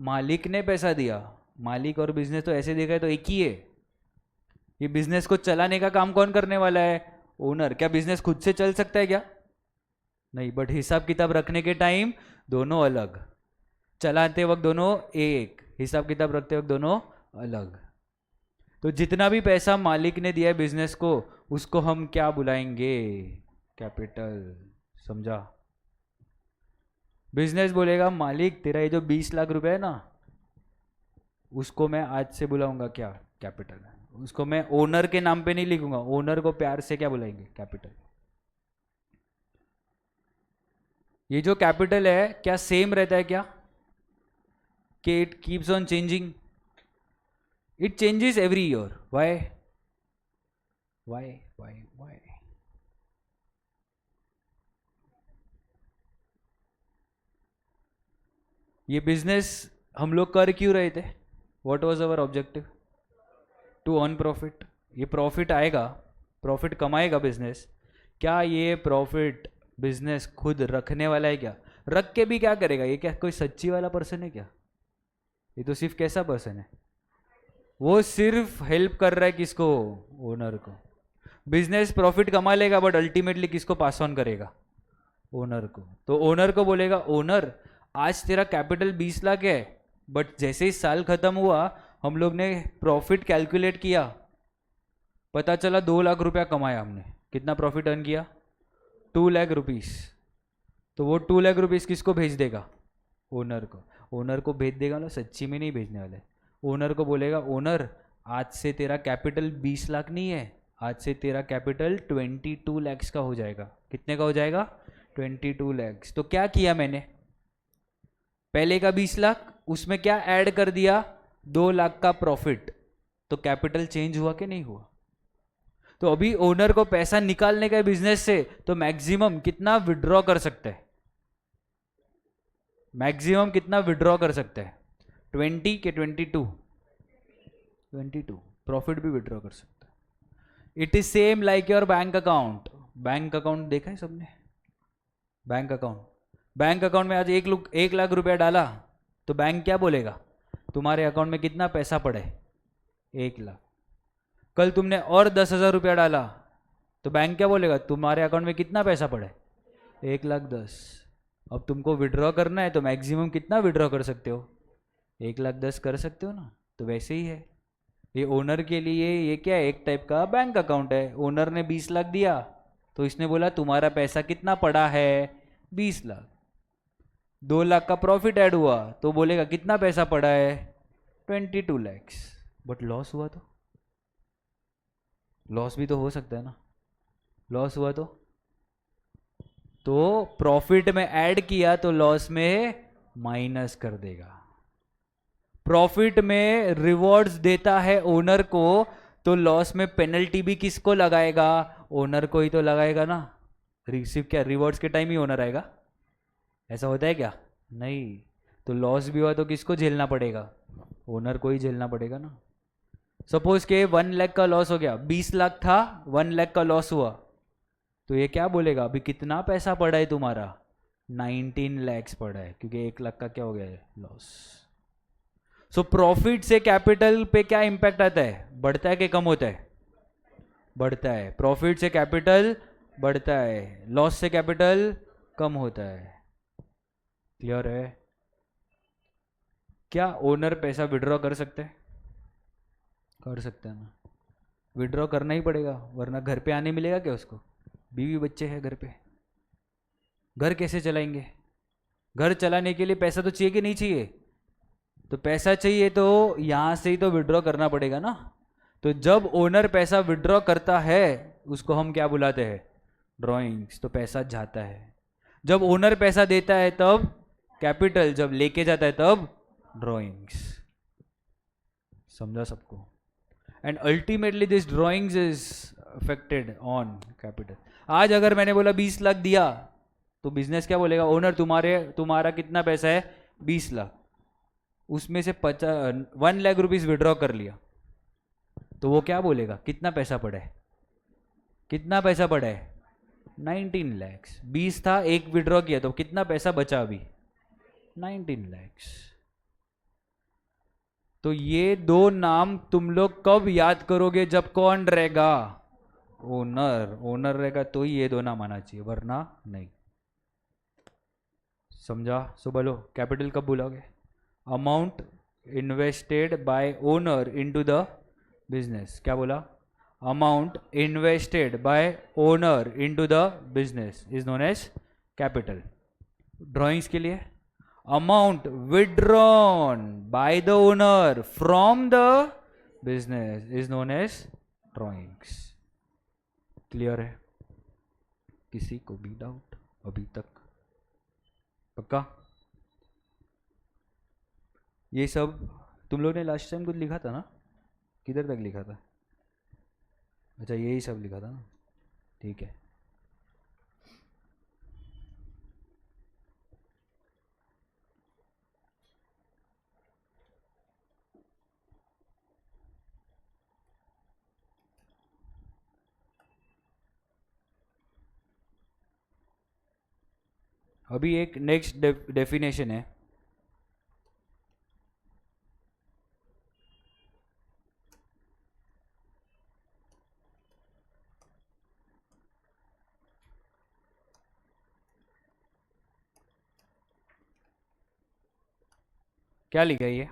मालिक ने पैसा दिया। मालिक और बिजनेस तो ऐसे देखा है तो एक ही है। ये बिजनेस को चलाने का काम कौन करने वाला है? ओनर। क्या बिजनेस खुद से चल सकता है क्या? नहीं, बट हिसाब किताब रखने के टाइम दोनों अलग, चलाते वक्त दोनों एक, हिसाब किताब रखते वक्त दोनों अलग। तो जितना भी पैसा मालिक ने दिया है बिजनेस को, उसको हम क्या बुलाएंगे? कैपिटल। समझा? बिजनेस बोलेगा मालिक तेरा ये जो 20 लाख रुपए है ना, उसको मैं आज से बुलाऊंगा क्या? कैपिटल। उसको मैं ओनर के नाम पे नहीं लिखूंगा, ओनर को प्यार से क्या बुलाएंगे? कैपिटल। ये जो कैपिटल है क्या सेम रहता है क्या? कि it keeps on changing? It changes every year. Why? Why? ये बिजनेस हम लोग कर क्यों रहे थे? What was our objective? To earn profit. ये प्रॉफिट आएगा, प्रॉफिट कमाएगा बिजनेस। क्या ये प्रॉफिट बिजनेस खुद रखने वाला है क्या? रख के भी क्या करेगा? ये क्या कोई सच्ची वाला पर्सन है क्या? ये तो सिर्फ कैसा पर्सन है? वो सिर्फ हेल्प कर रहा है किसको? ओनर को। बिजनेस प्रॉफिट कमा लेगा बट अल्टीमेटली किसको पास ऑन करेगा? ओनर को। तो ओनर को बोलेगा ओनर आज तेरा कैपिटल 20 लाख है, बट जैसे ही साल खत्म हुआ हम लोग ने प्रॉफिट कैलकुलेट किया, पता चला 2 लाख रुपया कमाया हमने। कितना प्रॉफिट अर्न किया? 2 लाख रुपीस। तो वो 2 लाख रुपीस किसको भेज देगा? ओनर को। ओनर को भेज देगा ना, सच्ची में नहीं भेजने वाले। ओनर को बोलेगा ओनर आज से तेरा कैपिटल 20 लाख नहीं है, आज से तेरा कैपिटल 22 लैक्स का हो जाएगा। कितने का हो जाएगा? 22 लैक्स। तो क्या किया मैंने? पहले का 20 लाख, उसमें क्या ऐड कर दिया? 2 लाख का प्रॉफिट। तो कैपिटल चेंज हुआ कि नहीं हुआ? तो अभी ओनर को पैसा निकालने का बिजनेस से, तो मैक्सिमम कितना विड्रॉ कर सकते हैं? मैक्सिमम कितना विड्रॉ कर सकते हैं? 20 के 22? 22 प्रॉफिट भी विड्रॉ कर सकते हैं। It is same like your bank account. Bank account देखा है सबने? बैंक अकाउंट, बैंक अकाउंट में आज 1 लाख रुपया डाला तो बैंक क्या बोलेगा? तुम्हारे अकाउंट में कितना पैसा पड़े? 1 लाख। कल तुमने और 10,000 रुपया डाला तो बैंक क्या बोलेगा? तुम्हारे अकाउंट में कितना पैसा पड़े? 1,10,000। अब तुमको विड्रॉ करना है तो मैक्सिमम कितना विड्रॉ कर सकते हो? 1,10,000 कर सकते हो ना। तो वैसे ही है ये ओनर के लिए। ये क्या है? एक टाइप का बैंक अकाउंट है। ओनर ने 20 लाख दिया तो इसने बोला तुम्हारा पैसा कितना पड़ा है? 20 लाख। 2 लाख का प्रॉफिट ऐड हुआ तो बोलेगा कितना पैसा पड़ा है? 22 लैक्स। बट लॉस हुआ तो? लॉस भी तो हो सकता है ना। लॉस हुआ तो प्रॉफिट में ऐड किया तो लॉस में माइनस कर देगा। प्रॉफिट में रिवॉर्ड्स देता है ओनर को, तो लॉस में पेनल्टी भी किसको लगाएगा? ओनर को ही तो लगाएगा ना। रिसीव क्या रिवॉर्ड्स के टाइम ही ओनर आएगा? ऐसा होता है क्या? नहीं। तो लॉस भी हुआ तो किसको झेलना पड़ेगा? ओनर को ही झेलना पड़ेगा ना। सपोज के 1 लाख का लॉस हो गया, 20 लाख था, 1 लाख का लॉस हुआ, तो ये क्या बोलेगा? अभी कितना पैसा पड़ा है तुम्हारा? 19 लैक्स पड़ा है, क्योंकि 1 लाख का क्या हो गया है? लॉस। सो प्रॉफिट से कैपिटल पे क्या इंपैक्ट आता है? बढ़ता है कि कम होता है? बढ़ता है। प्रॉफिट से कैपिटल बढ़ता है, लॉस से कैपिटल कम होता है। क्लियर है? क्या ओनर पैसा विड्रॉ कर सकते हैं? कर सकते हैं ना। विड्रॉ करना ही पड़ेगा, वरना घर पे आने मिलेगा क्या उसको? बीवी बच्चे हैं घर पे, घर कैसे चलाएंगे? घर चलाने के लिए पैसा तो चाहिए कि नहीं चाहिए? तो पैसा चाहिए तो यहाँ से ही तो विड्रॉ करना पड़ेगा ना। तो जब ओनर पैसा विड्रॉ करता है उसको हम क्या बुलाते हैं? ड्रॉइंग्स। तो पैसा जाता है। जब ओनर पैसा देता है तब कैपिटल, जब लेके जाता है तब ड्रॉइंग्स। समझा सबको? And ultimately this drawings is affected on capital. आज अगर मैंने बोला 20 लाख दिया तो बिजनेस क्या बोलेगा? ओनर तुम्हारा कितना पैसा है? 20 लाख। उसमें से 1 लाख रुपीज विड्रॉ कर लिया तो वो क्या बोलेगा? कितना पैसा पड़ा है? कितना पैसा पड़ा है? 19 लैक्स। 20 था, एक विड्रॉ किया तो कितना पैसा बचा अभी? 19 लैक्स। तो ये दो नाम तुम लोग कब याद करोगे? जब कौन रहेगा? ओनर। ओनर रहेगा तो ही ये दो नाम आना चाहिए, वरना नहीं। समझा? सो बोलो कैपिटल कब बुलाओगे? Amount invested by owner into the business. क्या बोला? Amount invested by owner into the business is known as capital. Drawings के लिए amount withdrawn by the owner from the business is known as drawings. Clear है? किसी को भी doubt अभी तक? पक्का? ये सब तुम लोग ने लास्ट टाइम कुछ लिखा था ना? किधर तक लिखा था? अच्छा यही सब लिखा था ना? ठीक है। अभी एक नेक्स्ट डेफिनेशन है। क्या लिखा है ये?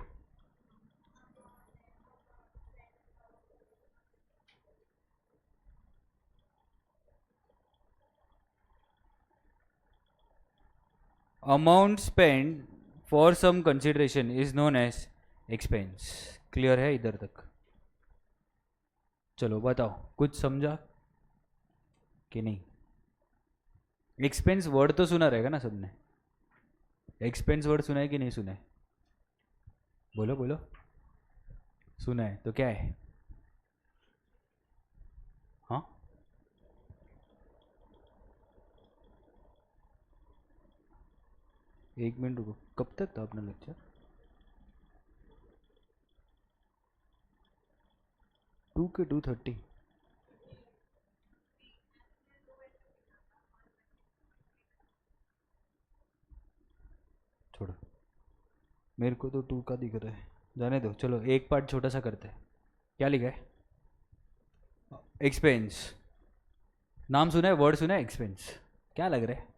Amount spend for some consideration is known as expense. Clear है इधर तक? चलो बताओ, कुछ समझा कि नहीं? एक्सपेंस वर्ड तो सुना रहेगा ना सबने? एक्सपेंस वर्ड सुना है कि नहीं सुना है? बोलो बोलो। सुना है तो क्या है? हाँ, एक मिनट रुको, कब तक था अपना लेक्चर? 2 के 2:30? छोड़ो, मेरे को तो 2 का दिख रहा है, जाने दो। चलो एक पार्ट छोटा सा करते हैं। क्या लिखा है? एक्सपेंस। नाम सुना है, वर्ड सुना है एक्सपेंस? क्या लग रहा है?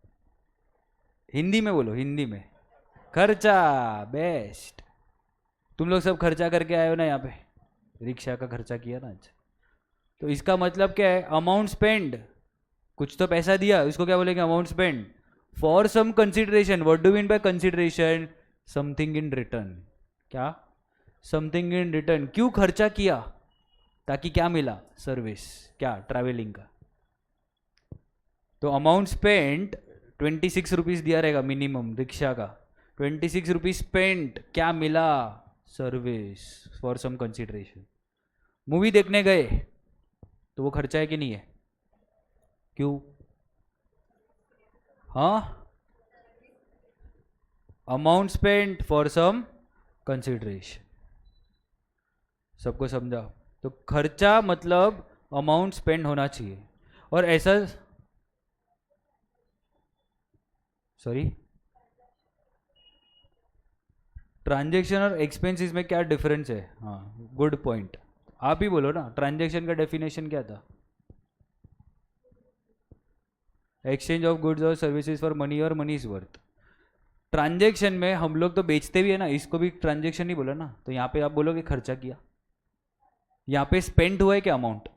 हिंदी में बोलो, हिंदी में। खर्चा। बेस्ट। तुम लोग सब खर्चा करके आए हो ना यहाँ पे, रिक्शा का खर्चा किया ना आज। तो इसका मतलब क्या है? अमाउंट स्पेंड, कुछ तो पैसा दिया, उसको क्या बोलेंगे? Amount spend for some consideration. What do mean by consideration? Something in return. क्या? Something in return. क्यों खर्चा किया? ताकि क्या मिला? सर्विस। क्या? ट्रैवलिंग का। तो अमाउंट स्पेंट 26 रुपीज दिया रहेगा मिनिमम रिक्शा का। 26 रुपीज स्पेंट, क्या मिला? Service for some consideration. Movie देखने गए तो वो खर्चा है कि नहीं है? क्यों? हाँ, amount spent for some consideration. सबको समझा? तो खर्चा मतलब अमाउंट स्पेंड होना चाहिए। और ऐसा, सॉरी, ट्रांजेक्शन और एक्सपेंसेस में क्या डिफरेंस है? हाँ, गुड पॉइंट। आप ही बोलो ना, ट्रांजेक्शन का डेफिनेशन क्या था? एक्सचेंज ऑफ गुड्स और सर्विसेज फॉर मनी और मनी इज वर्थ। ट्रांजेक्शन में हम लोग तो बेचते भी है ना, इसको भी ट्रांजेक्शन ही बोला ना। तो यहाँ पे आप बोलोगे खर्चा किया। यहाँ पे स्पेंड हुआ है क्या अमाउंट?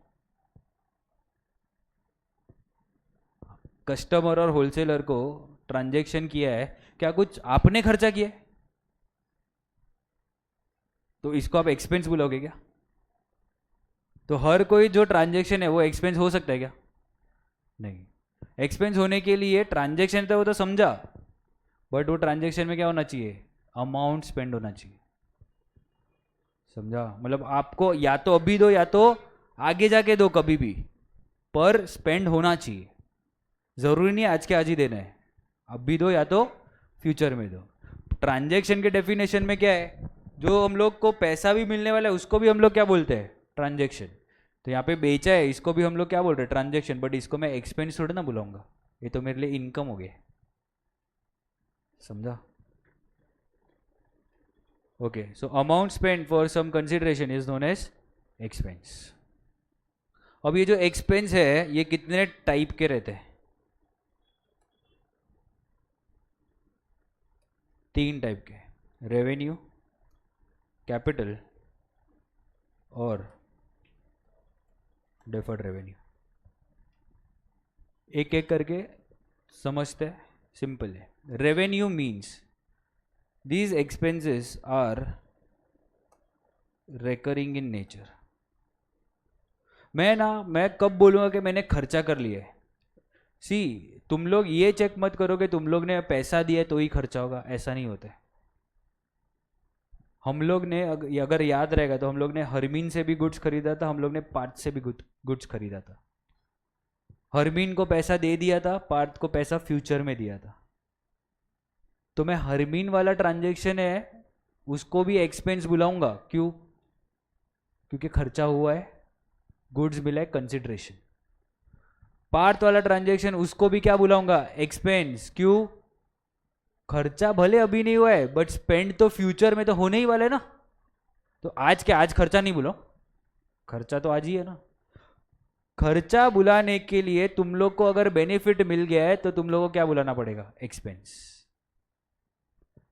कस्टमर और होलसेलर को ट्रांजेक्शन किया है, क्या कुछ आपने खर्चा किया है? तो इसको आप एक्सपेंस बोलोगे क्या? तो हर कोई जो ट्रांजेक्शन है वो एक्सपेंस हो सकता है क्या? नहीं। एक्सपेंस होने के लिए ट्रांजेक्शन तो वो तो समझा, बट वो ट्रांजेक्शन में क्या होना चाहिए? अमाउंट स्पेंड होना चाहिए। समझा? मतलब आपको या तो अभी दो या तो आगे जाके दो, कभी भी, पर स्पेंड होना चाहिए। जरूरी नहीं आज के आज ही देना है, अभी दो या तो फ्यूचर में दो। ट्रांजेक्शन के डेफिनेशन में क्या है? जो हम लोग को पैसा भी मिलने वाला है उसको भी हम लोग क्या बोलते हैं? ट्रांजेक्शन। तो यहाँ पे बेचा है, इसको भी हम लोग क्या बोल रहे हैं? ट्रांजेक्शन। बट इसको मैं एक्सपेंस थोड़ी ना बुलाऊंगा, ये तो मेरे लिए इनकम हो गया। समझा? Okay, so amount spend for some consideration is known as expense. अब ये जो एक्सपेंस है ये कितने टाइप के रहते हैं? 3 टाइप के। रेवेन्यू, कैपिटल और डेफर्ड रेवेन्यू। एक एक करके समझते हैं, सिंपल है। Revenue means these expenses are recurring in nature। मैं कब बोलूँगा कि मैंने खर्चा कर लिया है? सी, तुम लोग ये चेक मत करो कि तुम लोग ने पैसा दिया तो ही खर्चा होगा, ऐसा नहीं होता है। हम लोग ने अगर याद रहेगा तो हम लोग ने हरमीन से भी गुड्स खरीदा था, हम लोग ने पार्थ से भी गुड्स खरीदा था। हरमीन को पैसा दे दिया था, पार्थ को पैसा फ्यूचर में दिया था। तो मैं हरमीन वाला ट्रांजेक्शन है उसको भी एक्सपेंस बुलाऊंगा। क्यों? क्योंकि खर्चा हुआ है, गुड्स मिला है, कंसिडरेशन। पार्थ वाला ट्रांजेक्शन उसको भी क्या बुलाऊंगा? एक्सपेंस। क्यों? खर्चा भले अभी नहीं हुआ है बट स्पेंड तो फ्यूचर में तो होने ही वाला है ना। तो आज के आज खर्चा नहीं बोलो, खर्चा तो आज ही है ना। खर्चा बुलाने के लिए तुम लोग को अगर बेनिफिट मिल गया है तो तुम लोग को क्या बुलाना पड़ेगा? Expense.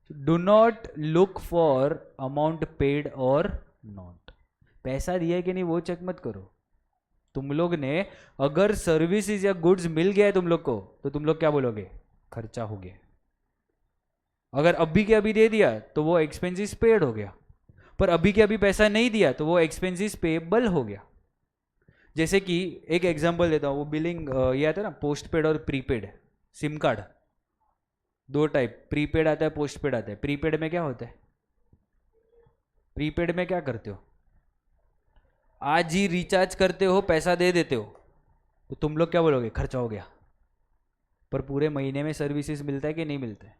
Do not look for amount paid और नॉट. पैसा दिया है कि नहीं वो चेक मत करो. तुम लोग ने अगर सर्विसेज या गुड्स मिल गया है तुम लोग को तो तुम लोग क्या बोलोगे? खर्चा हो गया. अगर अभी के अभी दे दिया तो वो एक्सपेंसिस पेड हो गया. पर अभी के अभी पैसा नहीं दिया तो वो एक्सपेंसिस पेएबल हो गया. जैसे कि एक एग्जांपल देता हूँ. वो बिलिंग ये आता है ना, पोस्ट पेड और प्रीपेड. सिम कार्ड दो टाइप, प्रीपेड आता है, पोस्ट पेड आता है. प्रीपेड में क्या होता है? प्रीपेड में क्या करते हो? आज ही रिचार्ज करते हो, पैसा दे देते हो, तो तुम लोग क्या बोलोगे? खर्चा हो गया. पर पूरे महीने में सर्विसेज मिलता है कि नहीं मिलता है?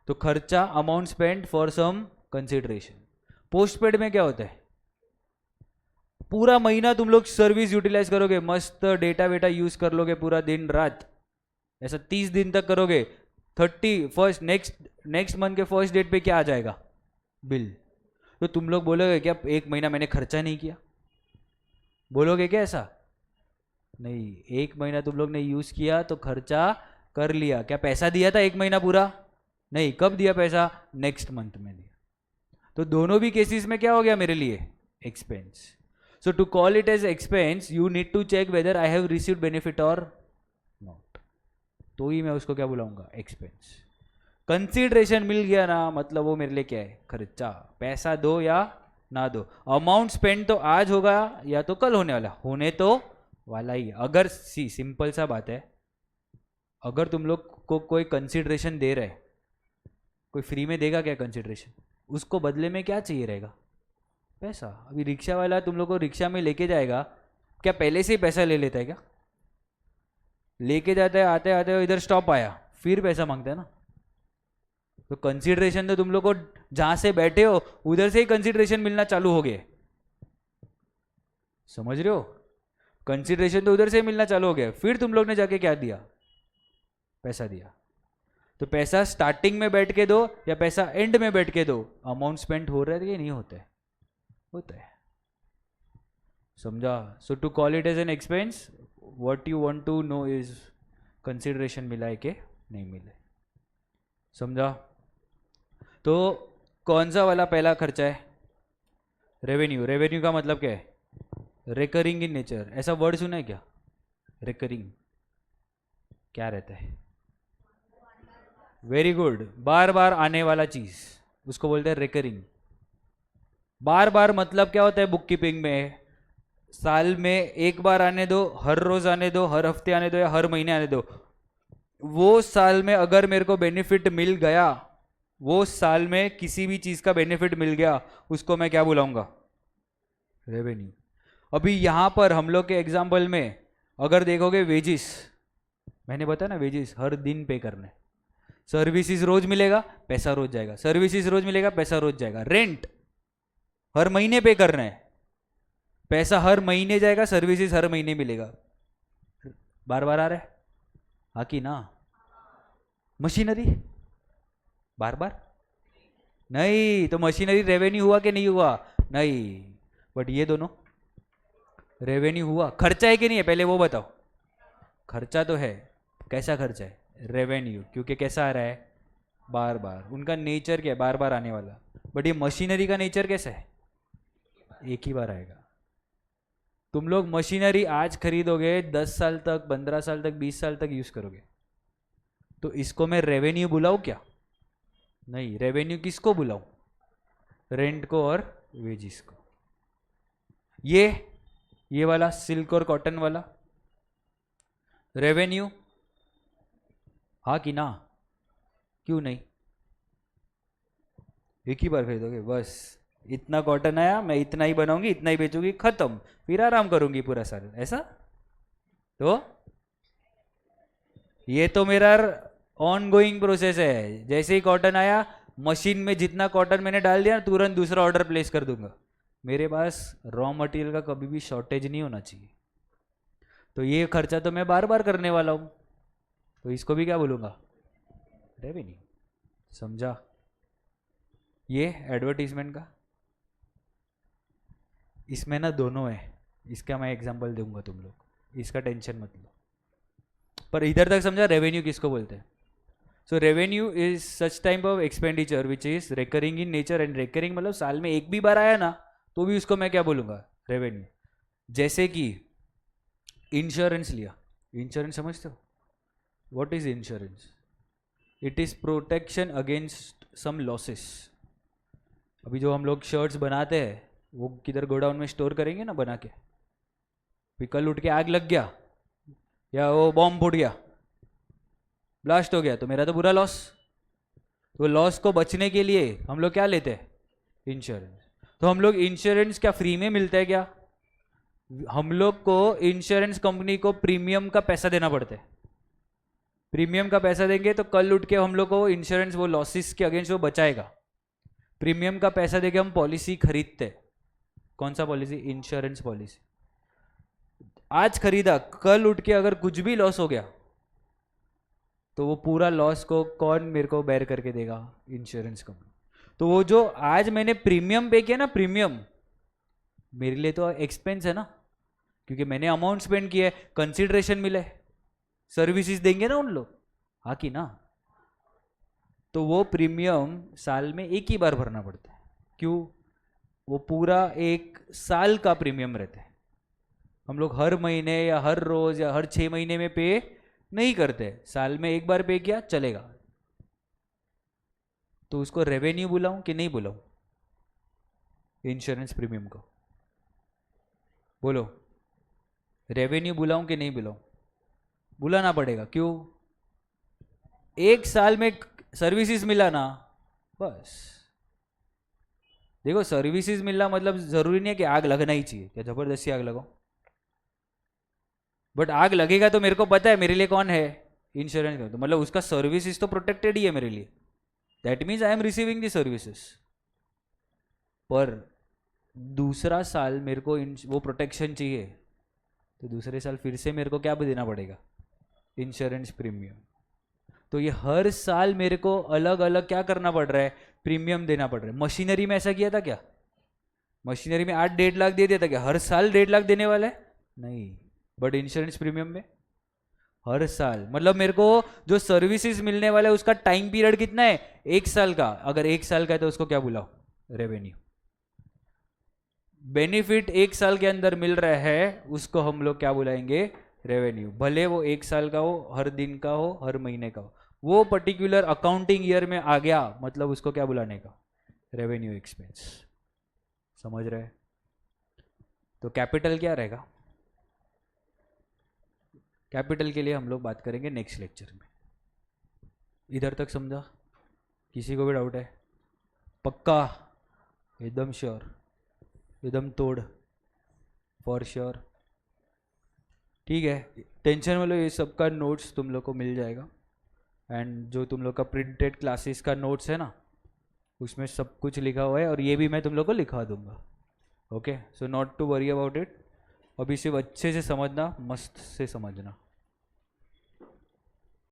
तो खर्चा, amount spend for some consideration. Post paid में क्या होता है? पूरा महीना तुम लोग सर्विस यूटिलाइज करोगे, मस्त डेटा वेटा यूज कर लोगे पूरा दिन रात, ऐसा 30 दिन तक करोगे. 31 नेक्स्ट मंथ के फर्स्ट डेट पे क्या आ जाएगा? बिल. तो तुम लोग बोलोगे क्या एक महीना मैंने खर्चा नहीं किया? बोलोगे क्या ऐसा? नहीं. एक महीना तुम लोग ने यूज किया तो खर्चा कर लिया. क्या पैसा दिया था एक महीना पूरा? नहीं. कब दिया पैसा? नेक्स्ट मंथ में दिया. तो दोनों भी केसेस में क्या हो गया मेरे लिए? Expense. So to call it as expense you need to check whether I have received benefit or not. तो ही मैं उसको क्या बुलाऊंगा? एक्सपेंस. कंसीडरेशन मिल गया ना, मतलब वो मेरे लिए क्या है? खर्चा. पैसा दो या ना दो. अमाउंट स्पेंड तो आज होगा या तो कल होने वाला, होने तो वाला ही. अगर सिंपल सा बात है, अगर तुम लोग को कोई कंसीडरेशन दे रहा है, कोई फ्री में देगा क्या कंसीडरेशन? उसको बदले में क्या चाहिए रहेगा? पैसा. अभी रिक्शा वाला तुम लोग को रिक्शा में लेके जाएगा, क्या पहले से ही पैसा ले लेता है क्या? लेके जाता है, आते आते इधर स्टॉप आया, फिर पैसा मांगता है ना. तो कंसीडरेशन तो तुम लोग को जहां से बैठे हो उधर से ही कंसीडरेशन मिलना चालू हो गया. समझ रहे हो? कंसीडरेशन तो उधर से ही मिलना चालू हो गया. फिर तुम लोग ने जाके क्या दिया? पैसा दिया. तो पैसा स्टार्टिंग में बैठ के दो या पैसा एंड में बैठ के दो, अमाउंट स्पेंड हो रहा है कि नहीं होता है? होता है. समझा? So to call it as an expense what you want to know is consideration मिला है कि नहीं मिला है. समझा? तो कौन सा वाला पहला खर्चा है? रेवेन्यू. रेवेन्यू का मतलब क्या है? Recurring in nature. ऐसा वर्ड सुना है क्या? रिकरिंग क्या रहता है? Very good. बार बार आने वाला चीज, उसको बोलते हैं रिकरिंग. बार बार मतलब क्या होता है बुक कीपिंग में? साल में एक बार आने दो, हर रोज आने दो, हर हफ्ते आने दो या हर महीने आने दो. वो साल में अगर मेरे को बेनिफिट मिल गया, वो साल में किसी भी चीज का बेनिफिट मिल गया, उसको मैं क्या बुलाऊंगा? रेवेन्यू. अभी यहां पर हम लोग के एग्जाम्पल में अगर देखोगे वेजिस, मैंने बताया ना वेजिस हर दिन पे करने. सर्विसेज रोज मिलेगा, पैसा रोज जाएगा. सर्विसेज रोज मिलेगा, पैसा रोज जाएगा. रेंट हर महीने पे करना है, पैसा हर महीने जाएगा, सर्विसेज हर महीने मिलेगा. बार बार आ रहा है? हाँ कि ना? मशीनरी बार बार नहीं. तो मशीनरी रेवेन्यू हुआ कि नहीं हुआ? नहीं. बट ये दोनों रेवेन्यू हुआ. खर्चा है कि नहीं है पहले वो बताओ? खर्चा तो है. कैसा खर्चा है? रेवेन्यू. क्योंकि कैसा आ रहा है? बार बार. उनका नेचर क्या है? बार बार आने वाला. बट ये मशीनरी का नेचर कैसा है? एक ही बार आएगा. तुम लोग मशीनरी आज खरीदोगे, 10 साल तक, 15 साल तक, 20 साल तक यूज करोगे. तो इसको मैं रेवेन्यू बुलाऊं क्या? नहीं. रेवेन्यू किसको बुलाऊं? रेंट को और वेजिस को. ये वाला सिल्क और कॉटन वाला रेवेन्यू. हाँ कि ना? क्यों नहीं? एक ही बार खरीदोगे बस. इतना कॉटन आया, मैं इतना ही बनाऊंगी, इतना ही बेचूंगी, खत्म. फिर आराम करूंगी पूरा साल. ऐसा? तो ये तो मेरा ऑन गोइंग प्रोसेस है. जैसे ही कॉटन आया, मशीन में जितना कॉटन मैंने डाल दिया, तुरंत दूसरा ऑर्डर प्लेस कर दूंगा. मेरे पास रॉ मटेरियल का कभी भी शॉर्टेज नहीं होना चाहिए. तो ये खर्चा तो मैं बार बार करने वाला हूं, तो इसको भी क्या बोलूंगा? रेवेन्यू. समझा? ये एडवर्टीजमेंट का, इसमें ना दोनों है. इसका मैं एग्जांपल दूंगा, तुम लोग इसका टेंशन मत लो. पर इधर तक समझा रेवेन्यू किसको बोलते हैं? So revenue is such type of expenditure which is recurring in nature, and recurring मतलब साल में एक भी बार आया ना तो भी उसको मैं क्या बोलूँगा, रेवेन्यू। जैसे कि इंश्योरेंस लिया, इंश्योरेंस समझते हो, what is insurance? It is protection against some losses. अभी जो हम लोग शर्ट्स बनाते हैं वो किधर गोडाउन में स्टोर करेंगे ना बना के, फिर कल उठ के आग लग गया या वो बॉम्ब फूट गया, ब्लास्ट हो गया, तो मेरा तो बुरा लॉस। तो लॉस को बचने के लिए हम लोग क्या लेते हैं, इंश्योरेंस। तो हम लोग इंश्योरेंस क्या फ्री में मिलता है क्या? हम लोग को इंश्योरेंस कंपनी को प्रीमियम का पैसा देना पड़ता है। प्रीमियम का पैसा देंगे तो कल उठ के हम लोग को इंश्योरेंस वो लॉसेस के अगेंस्ट वो बचाएगा। प्रीमियम का पैसा देके हम पॉलिसी खरीदते। कौन सा पॉलिसी? Insurance policy. आज खरीदा, कल उठ के अगर कुछ भी लॉस हो गया तो वो पूरा लॉस को कौन मेरे को बेयर करके देगा? Insurance company. तो वो जो आज मैंने प्रीमियम पे किया ना, प्रीमियम मेरे लिए तो एक्सपेंस है ना, क्योंकि मैंने अमाउंट स्पेंड किया है, कंसिडरेशन मिले, सर्विसेज देंगे ना उन लोग, हाँ कि ना। तो वो प्रीमियम साल में एक ही बार भरना पड़ता है। क्यों? वो पूरा एक साल का प्रीमियम रहता है। हम लोग हर महीने या हर रोज या हर 6 महीने में पे नहीं करते, साल में एक बार पे किया चलेगा। तो उसको रेवेन्यू बुलाऊं कि नहीं बुलाऊं? इंश्योरेंस प्रीमियम को बोलो, रेवेन्यू बुलाऊं कि नहीं बुलाऊं? बुलाना पड़ेगा। क्यों? एक साल में सर्विसेज मिला ना, बस। देखो सर्विसेज मिलना मतलब जरूरी नहीं है कि आग लगना ही चाहिए, क्या जबरदस्ती आग लगाओ। बट आग लगेगा तो मेरे को पता है मेरे लिए कौन है, इंश्योरेंस का। तो मतलब उसका सर्विसेज तो प्रोटेक्टेड ही है मेरे लिए, that means I am receiving the services. पर दूसरा साल मेरे को वो प्रोटेक्शन चाहिए, तो दूसरे साल फिर से मेरे को क्या देना पड़ेगा? Insurance premium. तो ये हर साल मेरे को अलग अलग क्या करना पड़ रहा है? प्रीमियम देना पड़ रहा है। मशीनरी में ऐसा किया था क्या? मशीनरी में 8-1.5 लाख दे दिया था क्या? हर साल 1.5 लाख देने वाला है? नहीं। बट इंश्योरेंस प्रीमियम में हर साल, मतलब मेरे को जो सर्विसेज मिलने वाला है उसका टाइम पीरियड कितना है? 1 साल का। अगर 1 साल का है तो उसको क्या बुलाओ? रेवेन्यू। बेनिफिट 1 साल के अंदर मिल रहा है, उसको हम लोग क्या बुलाएंगे? रेवेन्यू। भले वो 1 साल का हो, हर दिन का हो, हर महीने का हो, वो पर्टिकुलर अकाउंटिंग ईयर में आ गया, मतलब उसको क्या बुलाने का? Revenue expense. समझ रहे? तो कैपिटल क्या रहेगा? कैपिटल के लिए हम लोग बात करेंगे नेक्स्ट लेक्चर में। इधर तक समझा? किसी को भी डाउट है? पक्का? एकदम श्योर? एकदम तोड़? For sure? ठीक है, टेंशन में लो, ये सब का नोट्स तुम लोग को मिल जाएगा। एंड जो तुम लोग का प्रिंटेड क्लासेस का नोट्स है ना, उसमें सब कुछ लिखा हुआ है, और ये भी मैं तुम लोग को लिखा दूंगा। Okay, so not to worry about it. अभी सिर्फ अच्छे से समझना, मस्त से समझना।